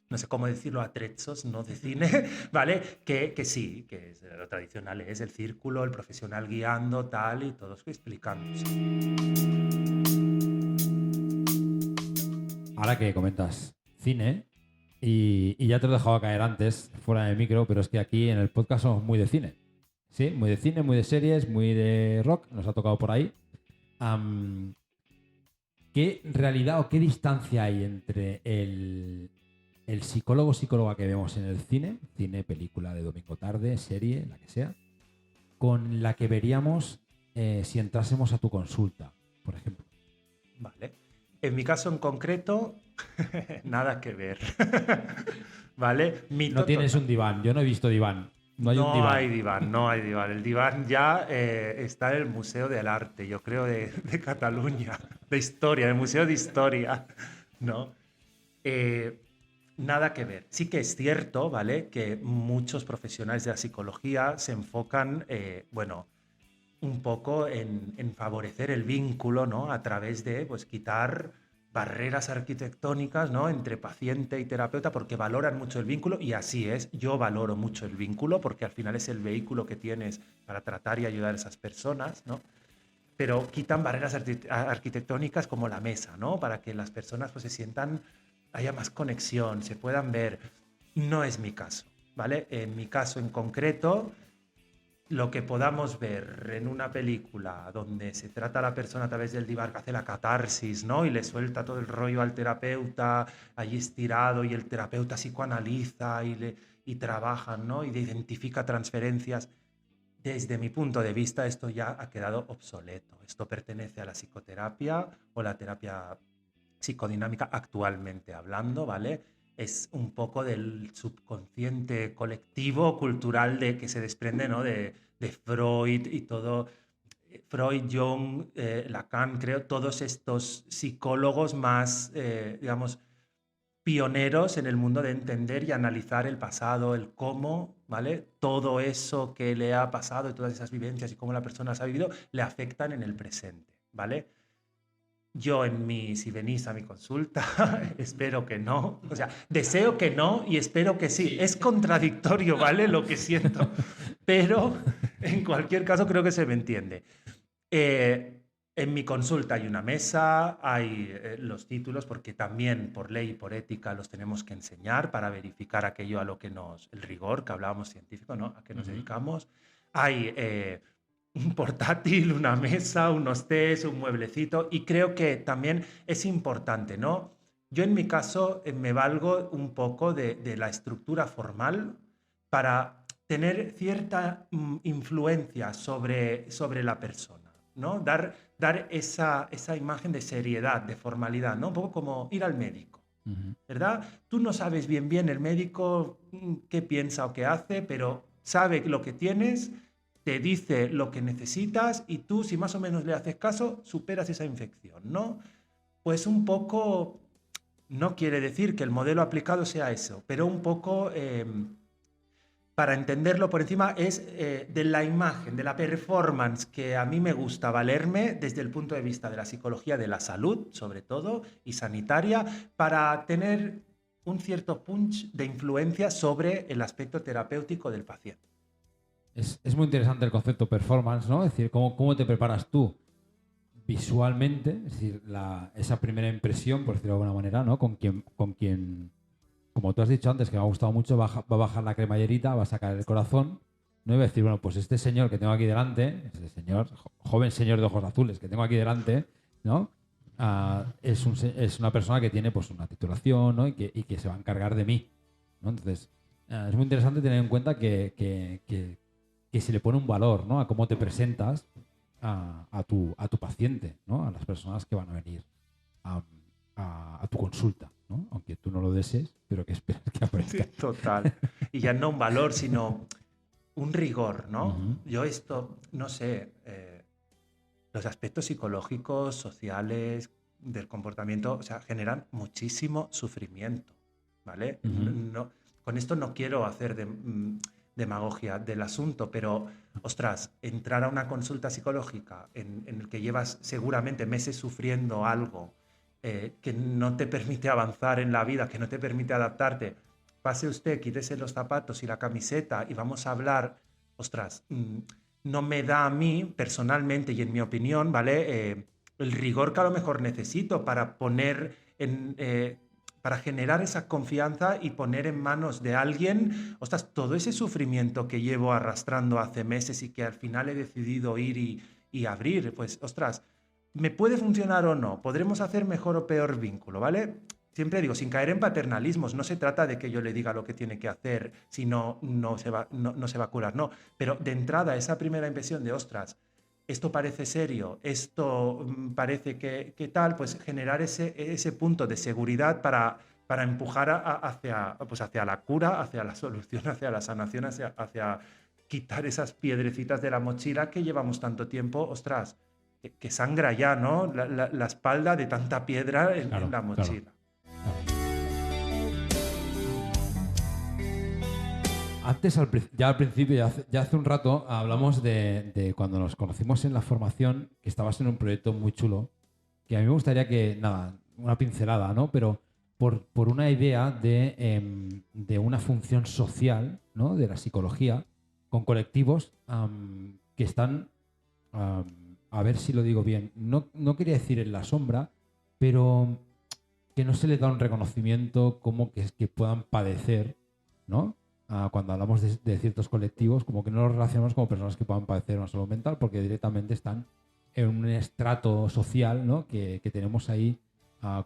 no sé cómo decirlo, atrezos, no de cine, ¿vale? Que sí, que es, lo tradicional es el círculo, el profesional guiando, tal, y todos explicándose. Ahora que comentas cine, y ya te lo he dejado caer antes, fuera de micro, pero es que aquí en el podcast somos muy de cine. Sí, muy de cine, muy de series, muy de rock, nos ha tocado por ahí. ¿Qué realidad o qué distancia hay entre el psicólogo o psicóloga que vemos en el cine, película de domingo tarde, serie, la que sea, con la que veríamos si entrásemos a tu consulta, por ejemplo? Vale. En mi caso en concreto, nada que ver. ¿Vale? No tienes un diván, yo no he visto diván. No hay un No diván. hay diván, no hay diván. El diván ya está en el Museo del Arte, yo creo, de Cataluña, de Historia, el Museo de Historia, ¿no? Nada que ver. Sí que es cierto, ¿vale? Que muchos profesionales de la psicología se enfocan, bueno, un poco en favorecer el vínculo, ¿no? A través de, pues, quitar barreras arquitectónicas, ¿no? Entre paciente y terapeuta, porque valoran mucho el vínculo, y así es. Yo valoro mucho el vínculo, porque al final es el vehículo que tienes para tratar y ayudar a esas personas, ¿no? Pero quitan barreras arquitectónicas como la mesa, ¿no? Para que las personas, pues, se sientan, haya más conexión, se puedan ver. No es mi caso, ¿vale? En mi caso en concreto, lo que podamos ver en una película donde se trata a la persona a través del diván, que hace la catarsis, ¿no? Y le suelta todo el rollo al terapeuta allí estirado, y el terapeuta psicoanaliza y trabaja, ¿no? Y identifica transferencias. Desde mi punto de vista, esto ya ha quedado obsoleto. Esto pertenece a la psicoterapia o la terapia psicodinámica actualmente hablando, ¿vale? Es un poco del subconsciente colectivo, cultural, que se desprende, ¿no? De Freud y todo. Freud, Jung, Lacan, creo, todos estos psicólogos más, digamos, pioneros en el mundo de entender y analizar el pasado, el cómo, ¿vale? Todo eso que le ha pasado y todas esas vivencias y cómo la persona las ha vivido le afectan en el presente, ¿vale? Yo si venís a mi consulta, espero que no, o sea, deseo que no y espero que sí. Es contradictorio, ¿vale? Lo que siento, pero en cualquier caso creo que se me entiende. En mi consulta hay una mesa, hay los títulos, porque también por ley y por ética los tenemos que enseñar para verificar aquello a lo que el rigor que hablábamos científico, ¿no? A qué nos dedicamos. Hay un portátil, una mesa, unos tés, un mueblecito, y creo que también es importante, ¿no? Yo en mi caso me valgo un poco de la estructura formal para tener cierta influencia sobre la persona, ¿no? Dar esa imagen de seriedad, de formalidad, ¿no? Un poco como ir al médico, ¿verdad? Tú no sabes bien el médico qué piensa o qué hace, pero sabe lo que tienes, te dice lo que necesitas y tú, si más o menos le haces caso, superas esa infección, ¿no? Pues un poco, no quiere decir que el modelo aplicado sea eso, pero un poco, para entenderlo por encima, es de la imagen, de la performance que a mí me gusta valerme desde el punto de vista de la psicología de la salud, sobre todo, y sanitaria, para tener un cierto punch de influencia sobre el aspecto terapéutico del paciente. Es muy interesante el concepto performance, ¿no? Es decir, cómo te preparas tú visualmente, es decir, esa primera impresión, por decirlo de alguna manera, ¿no? Con quien, como tú has dicho antes, que me ha gustado mucho, va a bajar la cremallerita, va a sacar el corazón, no iba a decir, bueno, pues este señor que tengo aquí delante, este señor, joven señor de ojos azules que tengo aquí delante, ¿no? Es una persona que tiene pues una titulación, ¿no? y que se va a encargar de mí, ¿no? Entonces, es muy interesante tener en cuenta que se le pone un valor, ¿no? A cómo te presentas a tu paciente, ¿no? A las personas que van a venir a tu consulta, ¿no? Aunque tú no lo desees, pero que esperas que aparezca. Total. Y ya no un valor, sino un rigor, ¿no? Ujú. Yo esto, no sé, los aspectos psicológicos, sociales, del comportamiento, o sea, generan muchísimo sufrimiento, ¿vale? Ujú. Con esto no quiero hacer demagogia del asunto, pero, ostras, entrar a una consulta psicológica en el que llevas seguramente meses sufriendo algo que no te permite avanzar en la vida, que no te permite adaptarte, pase usted, quítese los zapatos y la camiseta y vamos a hablar, ostras, no me da a mí personalmente y en mi opinión, ¿vale? El rigor que a lo mejor necesito para poner para generar esa confianza y poner en manos de alguien, ostras, todo ese sufrimiento que llevo arrastrando hace meses y que al final he decidido ir y abrir, pues, ostras, ¿me puede funcionar o no? ¿Podremos hacer mejor o peor vínculo, ¿vale? Siempre digo, sin caer en paternalismos, no se trata de que yo le diga lo que tiene que hacer, si no, no se va a curar, no. Pero de entrada, esa primera impresión de, ostras, esto parece serio, esto parece que tal, pues generar ese punto de seguridad para empujar pues hacia la cura, hacia la solución, hacia la sanación, hacia quitar esas piedrecitas de la mochila que llevamos tanto tiempo, ostras, que sangra ya, ¿no? La espalda de tanta piedra en Claro, la claro, mochila. claro. Antes, ya al principio, ya hace un rato, hablamos de cuando nos conocimos en la formación, que estabas en un proyecto muy chulo, que a mí me gustaría que, nada, una pincelada, ¿no? Pero por una idea de una función social, ¿no? De la psicología, con colectivos que están, a ver si lo digo bien, no quería decir en la sombra, pero que no se les da un reconocimiento como que puedan padecer, ¿no? Cuando hablamos de ciertos colectivos, como que no los relacionamos como personas que puedan padecer una salud mental, porque directamente están en un estrato social, ¿no? que tenemos ahí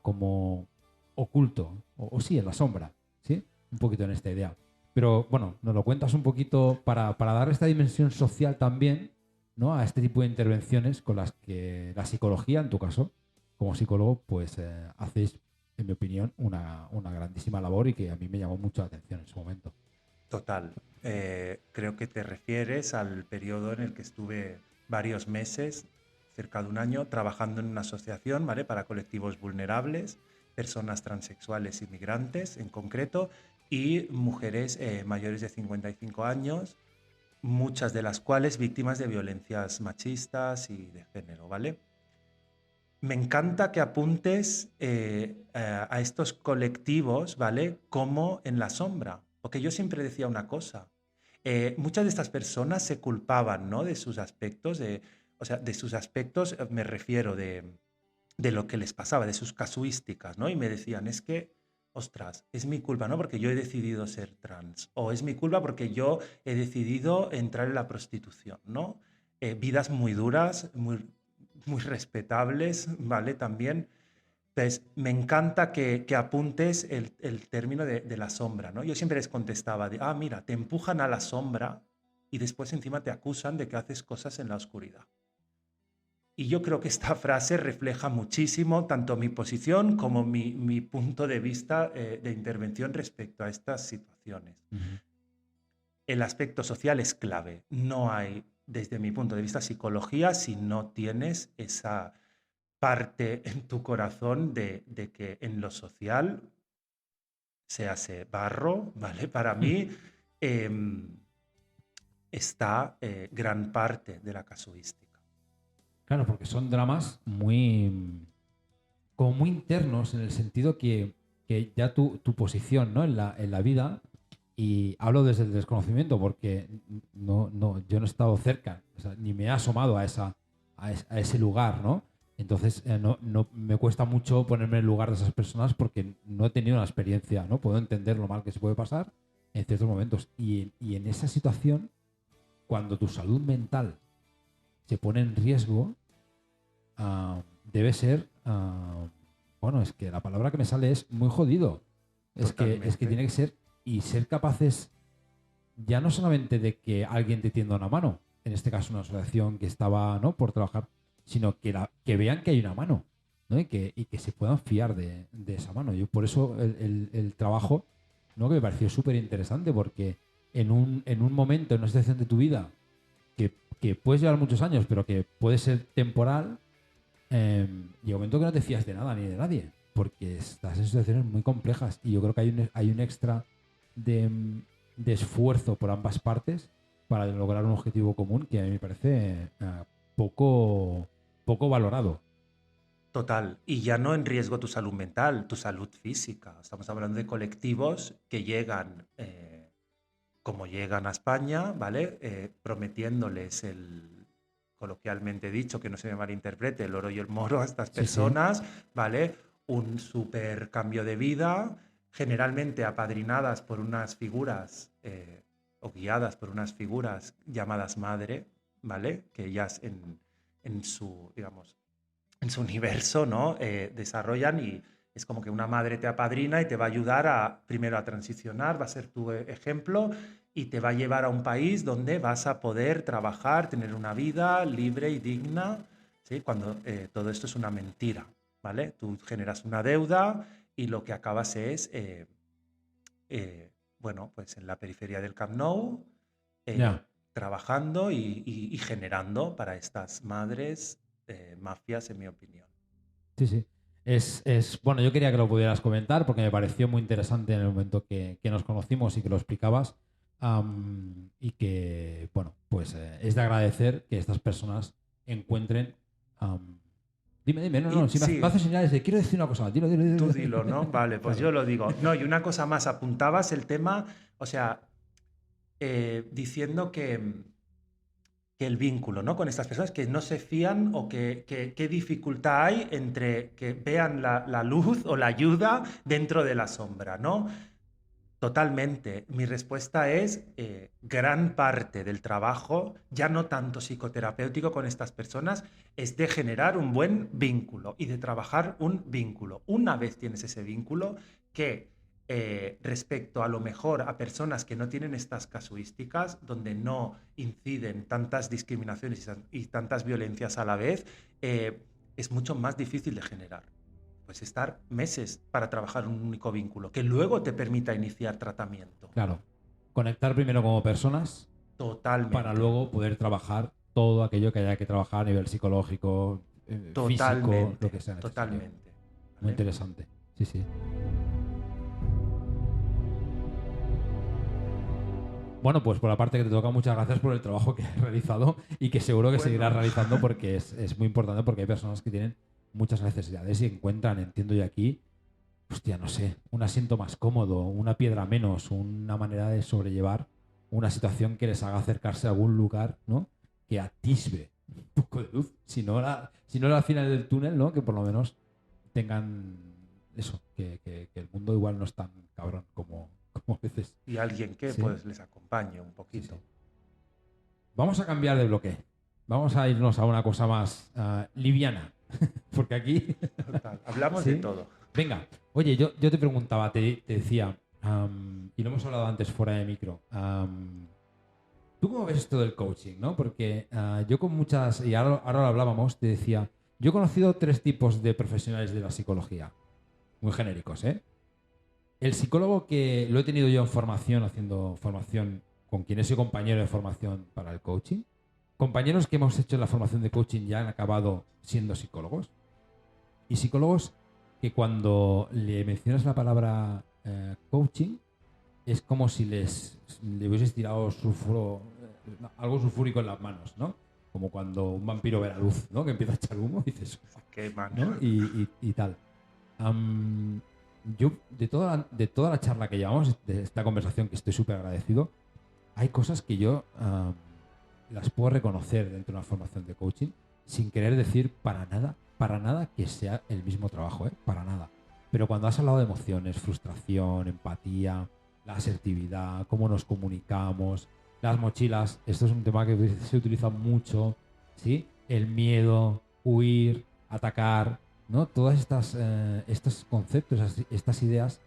como oculto, o sí, en la sombra, ¿sí? Un poquito en esta idea. Pero bueno, nos lo cuentas un poquito para dar esta dimensión social también, ¿no? A este tipo de intervenciones con las que la psicología, en tu caso, como psicólogo, pues hacéis, en mi opinión, una grandísima labor y que a mí me llamó mucho la atención en su momento. Total. Creo que te refieres al periodo en el que estuve varios meses, cerca de un año, trabajando en una asociación, ¿vale? Para colectivos vulnerables, personas transexuales y migrantes en concreto, y mujeres mayores de 55 años, muchas de las cuales víctimas de violencias machistas y de género, ¿vale? Me encanta que apuntes a estos colectivos, ¿vale? Como en la sombra. Porque yo siempre decía una cosa. Muchas de estas personas se culpaban, ¿no? De sus aspectos, o sea, de sus aspectos, me refiero de lo que les pasaba, de sus casuísticas, ¿no? Y me decían, es que, ostras, es mi culpa, ¿no? Porque yo he decidido ser trans. O es mi culpa porque yo he decidido entrar en la prostitución, ¿no? Vidas muy duras, muy respetables, ¿vale? También. Entonces, me encanta que apuntes el término de la sombra, ¿no? Yo siempre les contestaba, mira, te empujan a la sombra y después encima te acusan de que haces cosas en la oscuridad. Y yo creo que esta frase refleja muchísimo tanto mi posición como mi punto de vista de intervención respecto a estas situaciones. Uh-huh. El aspecto social es clave. No hay, desde mi punto de vista, psicología si no tienes esa parte en tu corazón de que en lo social se hace barro, ¿vale? Para mí está gran parte de la casuística. Claro, porque son dramas como muy internos en el sentido que ya tu posición, ¿no? en la vida, y hablo desde el desconocimiento porque yo no he estado cerca, o sea, ni me he asomado a ese lugar, ¿no? Entonces no me cuesta mucho ponerme en el lugar de esas personas porque no he tenido una experiencia, ¿no? Puedo entender lo mal que se puede pasar en ciertos momentos. Y en esa situación, cuando tu salud mental se pone en riesgo, debe ser, bueno, es que la palabra que me sale es muy jodido. Es que tiene que ser, y ser capaces ya no solamente de que alguien te tienda una mano, en este caso una asociación que estaba, ¿no?, por trabajar, sino que vean que hay una mano, ¿no? Y que se puedan fiar de esa mano. Yo por eso el trabajo, ¿no?, que me pareció súper interesante, porque en un momento, en una situación de tu vida que puedes llevar muchos años, pero que puede ser temporal, llega un momento que no te fías de nada ni de nadie, porque estás en situaciones muy complejas y yo creo que hay un extra de esfuerzo por ambas partes para lograr un objetivo común que a mí me parece poco valorado. Total. Y ya no en riesgo tu salud mental, tu salud física. Estamos hablando de colectivos que llegan, como llegan a España, ¿vale? Prometiéndoles coloquialmente dicho, que no se me malinterprete, el oro y el moro a estas Sí, sí. personas, ¿vale? Un super cambio de vida, generalmente apadrinadas por unas figuras o guiadas por unas figuras llamadas madre, ¿vale? Que ellas en su, digamos, en su universo, ¿no? Desarrollan y es como que una madre te apadrina y te va a ayudar primero a transicionar, va a ser tu ejemplo y te va a llevar a un país donde vas a poder trabajar, tener una vida libre y digna, ¿sí? Cuando todo esto es una mentira, ¿vale? Tú generas una deuda y lo que acabas es, bueno, pues en la periferia del Camp Nou, Ya. trabajando y generando para estas madres mafias, en mi opinión. Sí, sí. Bueno, yo quería que lo pudieras comentar porque me pareció muy interesante en el momento que nos conocimos y que lo explicabas. Y que, bueno, pues es de agradecer que estas personas encuentren. am, dime, no, no, Y si me sí, haces señales de quiero decir una cosa, dilo, dilo, tú dilo. dilo, ¿no? Vale, pues Claro. yo lo digo. No, y una cosa más, apuntabas el tema, o sea, diciendo que el vínculo, ¿no? Con estas personas que no se fían o qué dificultad hay entre que vean la luz o la ayuda dentro de la sombra, ¿no? Totalmente. Mi respuesta es gran parte del trabajo, ya no tanto psicoterapéutico con estas personas, es de generar un buen vínculo y de trabajar un vínculo. Una vez tienes ese vínculo, que respecto a lo mejor a personas que no tienen estas casuísticas, donde no inciden tantas discriminaciones y tantas violencias a la vez, es mucho más difícil de generar. Pues estar meses para trabajar un único vínculo, que luego te permita iniciar tratamiento. Claro. Conectar primero como personas para Totalmente, luego poder trabajar todo aquello que haya que trabajar a nivel psicológico, físico, lo totalmente, que sea necesario. totalmente. Muy ¿Vale? interesante. Sí, sí. Bueno, pues por la parte que te toca, muchas gracias por el trabajo que has realizado y que seguro que seguirás Bueno, realizando porque es muy importante, porque hay personas que tienen muchas necesidades y encuentran, entiendo yo aquí, hostia, no sé, un asiento más cómodo, una piedra menos, una manera de sobrellevar una situación que les haga acercarse a algún lugar, ¿no? Que atisbe un poco de luz, si no la final del túnel, ¿no? Que por lo menos tengan eso, que el mundo igual no es tan cabrón como a veces. y alguien que Sí, pues les acompañe un sí, sí. poquito. Vamos a cambiar de bloque. Vamos a irnos a una cosa más liviana. Porque aquí. Total. Hablamos de Sí. todo. Venga, oye, yo te preguntaba, te decía, y lo hemos hablado antes fuera de micro. ¿Tú cómo ves esto del coaching, no? Porque yo con muchas, y ahora lo hablábamos, te decía, yo he conocido tres tipos de profesionales de la psicología, muy genéricos, ¿eh? El psicólogo que lo he tenido yo en formación, haciendo formación con quien he sido compañero de formación para el coaching. Compañeros que hemos hecho la formación de coaching ya han acabado siendo psicólogos. Y psicólogos que cuando le mencionas la palabra coaching es como si le hubieses tirado algo sulfúrico en las manos, ¿no? Como cuando un vampiro ve la luz, ¿no? Que empieza a echar humo y dices, Qué man. ¿no? Y tal. Am, yo, de toda la charla que llevamos, de esta conversación que estoy súper agradecido, hay cosas que yo las puedo reconocer dentro de una formación de coaching sin querer decir para nada que sea el mismo trabajo, ¿eh? Para nada. Pero cuando has hablado de emociones, frustración, empatía, la asertividad, cómo nos comunicamos, las mochilas, esto es un tema que se utiliza mucho, ¿sí? El miedo, huir, atacar, ¿no? Todas estos conceptos, estas ideas,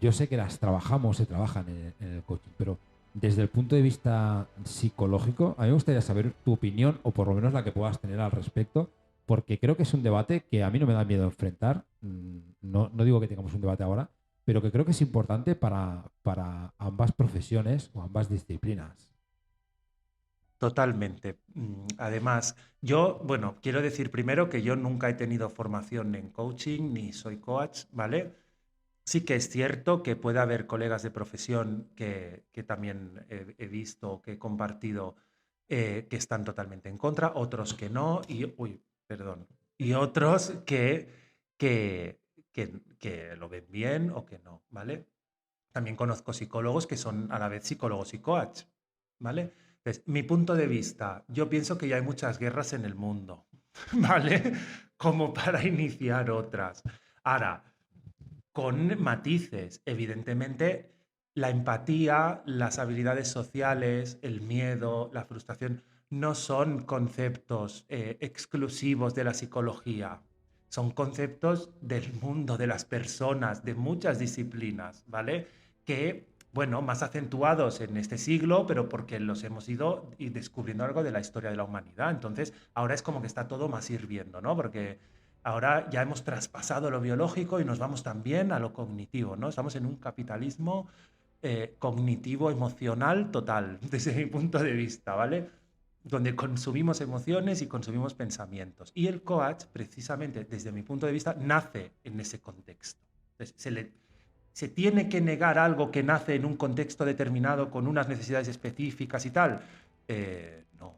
yo sé que las trabajamos, se trabajan en el coaching, pero desde el punto de vista psicológico, a mí me gustaría saber tu opinión o por lo menos la que puedas tener al respecto, porque creo que es un debate que a mí no me da miedo enfrentar. No digo que tengamos un debate ahora, pero que creo que es importante para ambas profesiones o ambas disciplinas. Totalmente. Además, yo, bueno, quiero decir primero que yo nunca he tenido formación en coaching ni soy coach, ¿vale? Sí que es cierto que puede haber colegas de profesión que también he visto, que he compartido, que están totalmente en contra, otros que no, y, uy, perdón, y otros que, que lo ven bien o que no, ¿vale? También conozco psicólogos que son a la vez psicólogos y coach, ¿vale? Entonces, mi punto de vista, yo pienso que ya hay muchas guerras en el mundo, ¿vale? Como para iniciar otras. Ahora, con matices. Evidentemente, la empatía, las habilidades sociales, el miedo, la frustración, no son conceptos exclusivos de la psicología. Son conceptos del mundo, de las personas, de muchas disciplinas, ¿vale? Que, bueno, más acentuados en este siglo, pero porque los hemos ido descubriendo algo de la historia de la humanidad. Entonces, ahora es como que está todo más hirviendo, ¿no? Porque ahora ya hemos traspasado lo biológico y nos vamos también a lo cognitivo, ¿no? Estamos en un capitalismo cognitivo, emocional total, desde mi punto de vista, ¿vale? Donde consumimos emociones y consumimos pensamientos. Y el coach, precisamente desde mi punto de vista, nace en ese contexto. Entonces, se tiene que negar algo que nace en un contexto determinado con unas necesidades específicas y tal. No.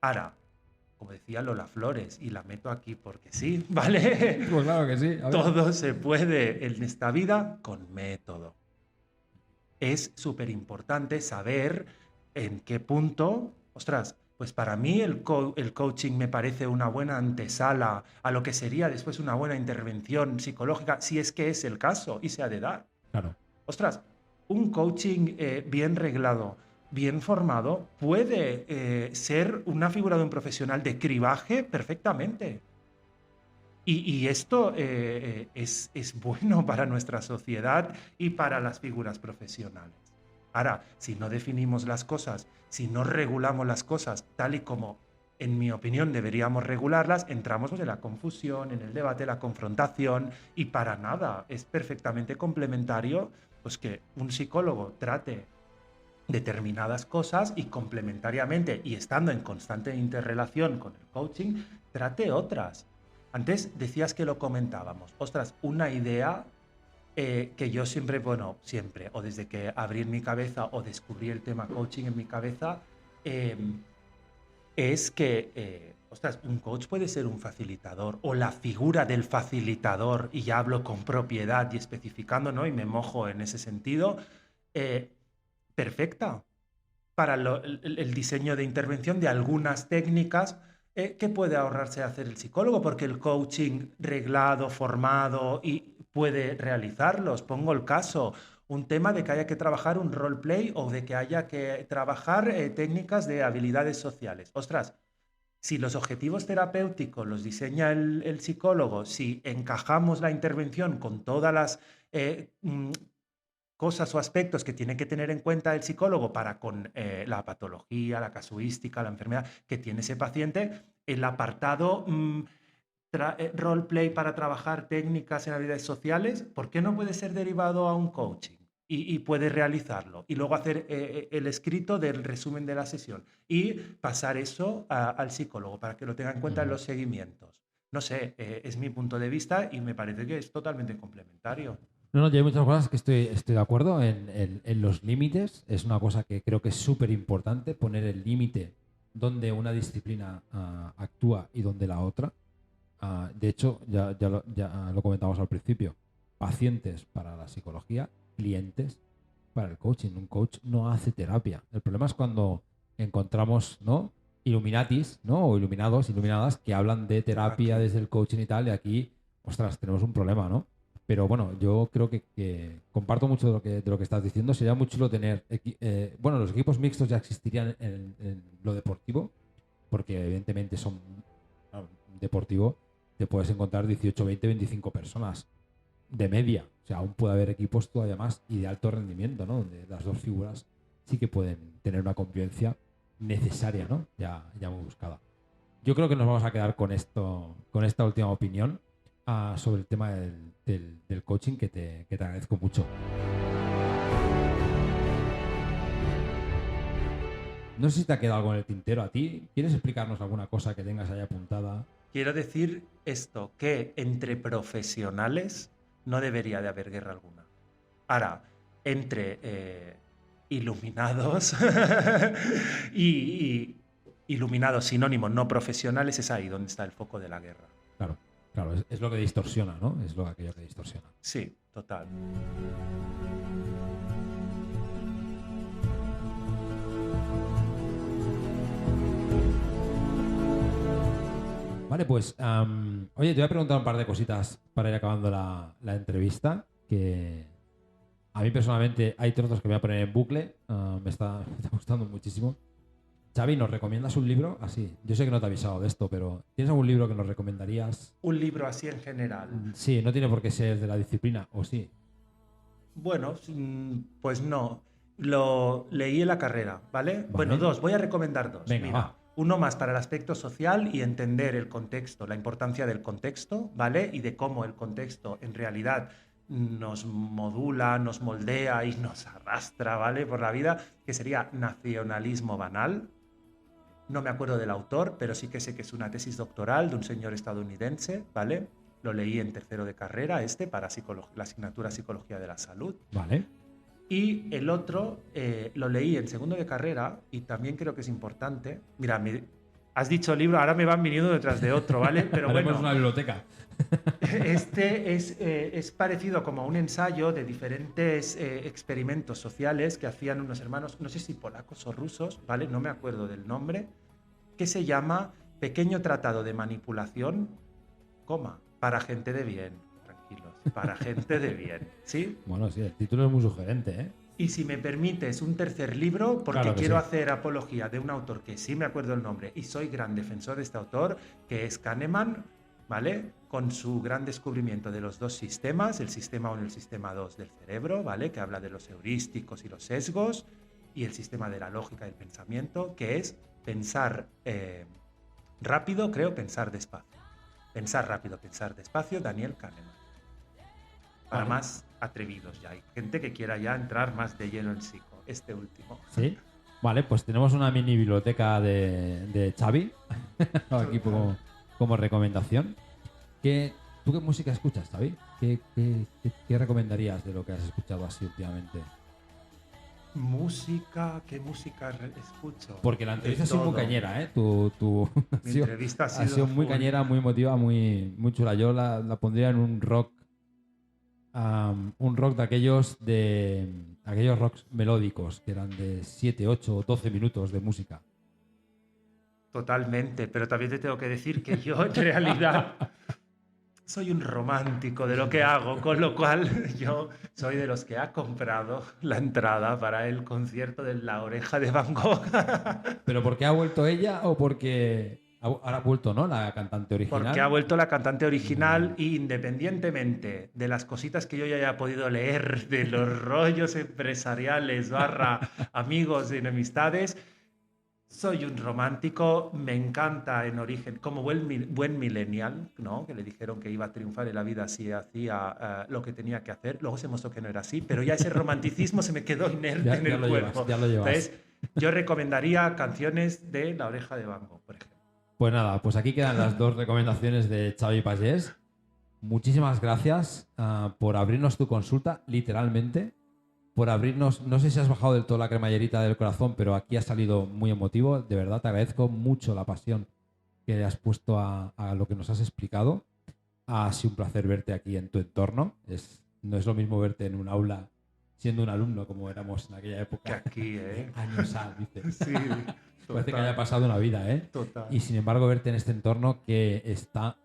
Ahora, como decía Lola Flores, y la meto aquí porque sí, ¿vale? Pues claro que sí. A ver. Todo se puede en esta vida con método. Es súper importante saber en qué punto, ostras, pues para mí el coaching me parece una buena antesala a lo que sería después una buena intervención psicológica, si es que es el caso y se ha de dar. Claro. Ostras, un coaching bien reglado, bien formado, puede ser una figura de un profesional de cribaje perfectamente. Y esto es bueno para nuestra sociedad y para las figuras profesionales. Ahora, si no definimos las cosas, si no regulamos las cosas tal y como, en mi opinión, deberíamos regularlas, entramos pues, en la confusión, en el debate, la confrontación, y para nada es perfectamente complementario pues, que un psicólogo trate determinadas cosas y complementariamente y estando en constante interrelación con el coaching, trate otras. Antes decías que lo comentábamos. Ostras, una idea que yo siempre, bueno, siempre, o desde que abrí en mi cabeza o descubrí el tema coaching en mi cabeza, eh, es que, ostras, un coach puede ser un facilitador o la figura del facilitador, y ya hablo con propiedad y especificando, ¿no? Y me mojo en ese sentido, eh, perfecta para el diseño de intervención de algunas técnicas que puede ahorrarse hacer el psicólogo, porque el coaching reglado, formado y puede realizarlos. Pongo el caso, un tema de que haya que trabajar un roleplay o de que haya que trabajar técnicas de habilidades sociales. Ostras, si los objetivos terapéuticos los diseña el psicólogo, si encajamos la intervención con todas las cosas o aspectos que tiene que tener en cuenta el psicólogo para con la patología, la casuística, la enfermedad que tiene ese paciente, el apartado roleplay para trabajar técnicas en habilidades sociales, ¿por qué no puede ser derivado a un coaching? Y puede realizarlo. Y luego hacer el escrito del resumen de la sesión. Y pasar eso al psicólogo para que lo tenga en cuenta en los seguimientos. No sé, es mi punto de vista y me parece que es totalmente complementario. No, ya hay muchas cosas que estoy de acuerdo en los límites. Es una cosa que creo que es súper importante, poner el límite donde una disciplina actúa y donde la otra. De hecho, ya lo comentamos al principio, pacientes para la psicología, clientes para el coaching. Un coach no hace terapia. El problema es cuando encontramos, ¿no? Illuminatis, ¿no? O iluminados, iluminadas que hablan de terapia Aquí. desde el coaching y tal, y aquí, ostras, tenemos un problema, ¿no? Pero bueno, yo creo que comparto mucho de lo que estás diciendo. Sería muy chulo tener, bueno, los equipos mixtos ya existirían en lo deportivo, porque evidentemente son deportivo, te puedes encontrar 18, 20, 25 personas de media. O sea, aún puede haber equipos todavía más y de alto rendimiento, ¿no? Donde las dos figuras sí que pueden tener una convivencia necesaria, ¿no? Ya muy buscada. Yo creo que nos vamos a quedar con esta última opinión sobre el tema del coaching que te agradezco mucho. No sé si te ha quedado algo en el tintero a ti. ¿Quieres explicarnos alguna cosa que tengas ahí apuntada? Quiero decir esto, que entre profesionales no debería de haber guerra alguna. Ahora, entre iluminados y iluminados sinónimos no profesionales, es ahí donde está el foco de la guerra. Claro, es lo que distorsiona, ¿no? Es aquello que distorsiona. Sí, total. Vale, pues, oye, te voy a preguntar un par de cositas para ir acabando la entrevista, que a mí personalmente hay trozos que me voy a poner en bucle, me está gustando muchísimo. Xavi, ¿nos recomiendas un libro? Así, yo sé que no te he avisado de esto, pero ¿tienes algún libro que nos recomendarías? Un libro así en general. Sí, no tiene por qué ser de la disciplina, ¿o sí? Bueno, pues no. Lo leí en la carrera, ¿vale? Bueno, dos. Voy a recomendar dos. Venga, Mira, va. uno más para el aspecto social y entender el contexto, la importancia del contexto, ¿vale? Y de cómo el contexto en realidad nos modula, nos moldea y nos arrastra, ¿vale? Por la vida, que sería Nacionalismo Banal. No me acuerdo del autor, pero sí que sé que es una tesis doctoral de un señor estadounidense, ¿vale? Lo leí en tercero de carrera, para la asignatura Psicología de la Salud. Vale. Y el otro lo leí en segundo de carrera y también creo que es importante. Mira, has dicho libro, ahora me van viniendo detrás de otro, ¿vale? Pero haremos una biblioteca. Este es parecido como a un ensayo de diferentes experimentos sociales que hacían unos hermanos, no sé si polacos o rusos, ¿vale? No me acuerdo del nombre, que se llama Pequeño Tratado de Manipulación, para gente de bien, tranquilos, para gente de bien, ¿sí? Bueno, sí, el título es muy sugerente, ¿eh? Y si me permites, un tercer libro, porque claro quiero sí. hacer apología de un autor que sí me acuerdo el nombre y soy gran defensor de este autor, que es Kahneman, ¿vale? Con su gran descubrimiento de los dos sistemas, el sistema 1 y el sistema 2 del cerebro, ¿vale? Que habla de los heurísticos y los sesgos, y el sistema de la lógica y el pensamiento, que es pensar rápido, pensar despacio. Pensar rápido, pensar despacio, Daniel Kahneman. Para más atrevidos ya. Hay gente que quiera ya entrar más de lleno en psico. Este último. Sí. Vale, pues tenemos una mini biblioteca de Xavi aquí como recomendación. ¿Tú qué música escuchas, Xavi? ¿Qué recomendarías de lo que has escuchado así últimamente? ¿Qué música escucho? Porque la entrevista ha sido muy cañera, ¿eh? Tu Mi entrevista ha sido muy cañera, muy emotiva, muy chula. Yo la pondría en un rock de aquellos rocks melódicos que eran de 7, 8 o 12 minutos de música. Totalmente, pero también te tengo que decir que yo en realidad soy un romántico de lo que hago, con lo cual yo soy de los que ha comprado la entrada para el concierto de La Oreja de Van Gogh. ¿Pero por qué ha vuelto ella o porque ahora ha vuelto, ¿no? La cantante original. Porque ha vuelto la cantante original y independientemente de las cositas que yo ya haya podido leer, de los rollos empresariales / amigos y enemistades, soy un romántico, me encanta en origen, como buen millennial, ¿no? Que le dijeron que iba a triunfar en la vida si hacía lo que tenía que hacer. Luego se mostró que no era así, pero ya ese romanticismo se me quedó inerte en el cuerpo. Ya lo llevas. Entonces, yo recomendaría canciones de La Oreja de Van Gogh, por ejemplo. Pues nada, pues aquí quedan las dos recomendaciones de Xavi Pagés. Muchísimas gracias por abrirnos tu consulta, literalmente. Por abrirnos, no sé si has bajado del todo la cremallerita del corazón, pero aquí ha salido muy emotivo. De verdad, te agradezco mucho la pasión que le has puesto a lo que nos has explicado. Ha sido un placer verte aquí en tu entorno. No es lo mismo verte en un aula siendo un alumno como éramos en aquella época. Que aquí, ¿eh? Años A, dices. Sí. Parece que haya pasado una vida, ¿eh? Total. Y sin embargo, verte en este entorno que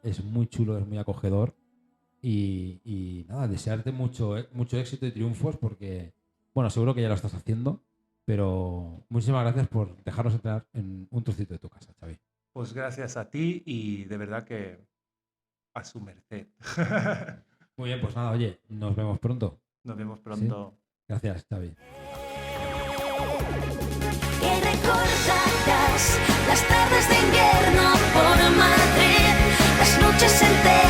es muy chulo, es muy acogedor. Y nada, desearte mucho éxito y triunfos porque, bueno, seguro que ya lo estás haciendo, pero muchísimas gracias por dejarnos entrar en un trocito de tu casa, Xavi. Pues gracias a ti y de verdad que a su merced. Muy bien, pues nada, oye, nos vemos pronto. Nos vemos pronto. ¿Sí? Gracias, Xavi. Que recordarás las tardes de invierno por Madrid, las noches enteras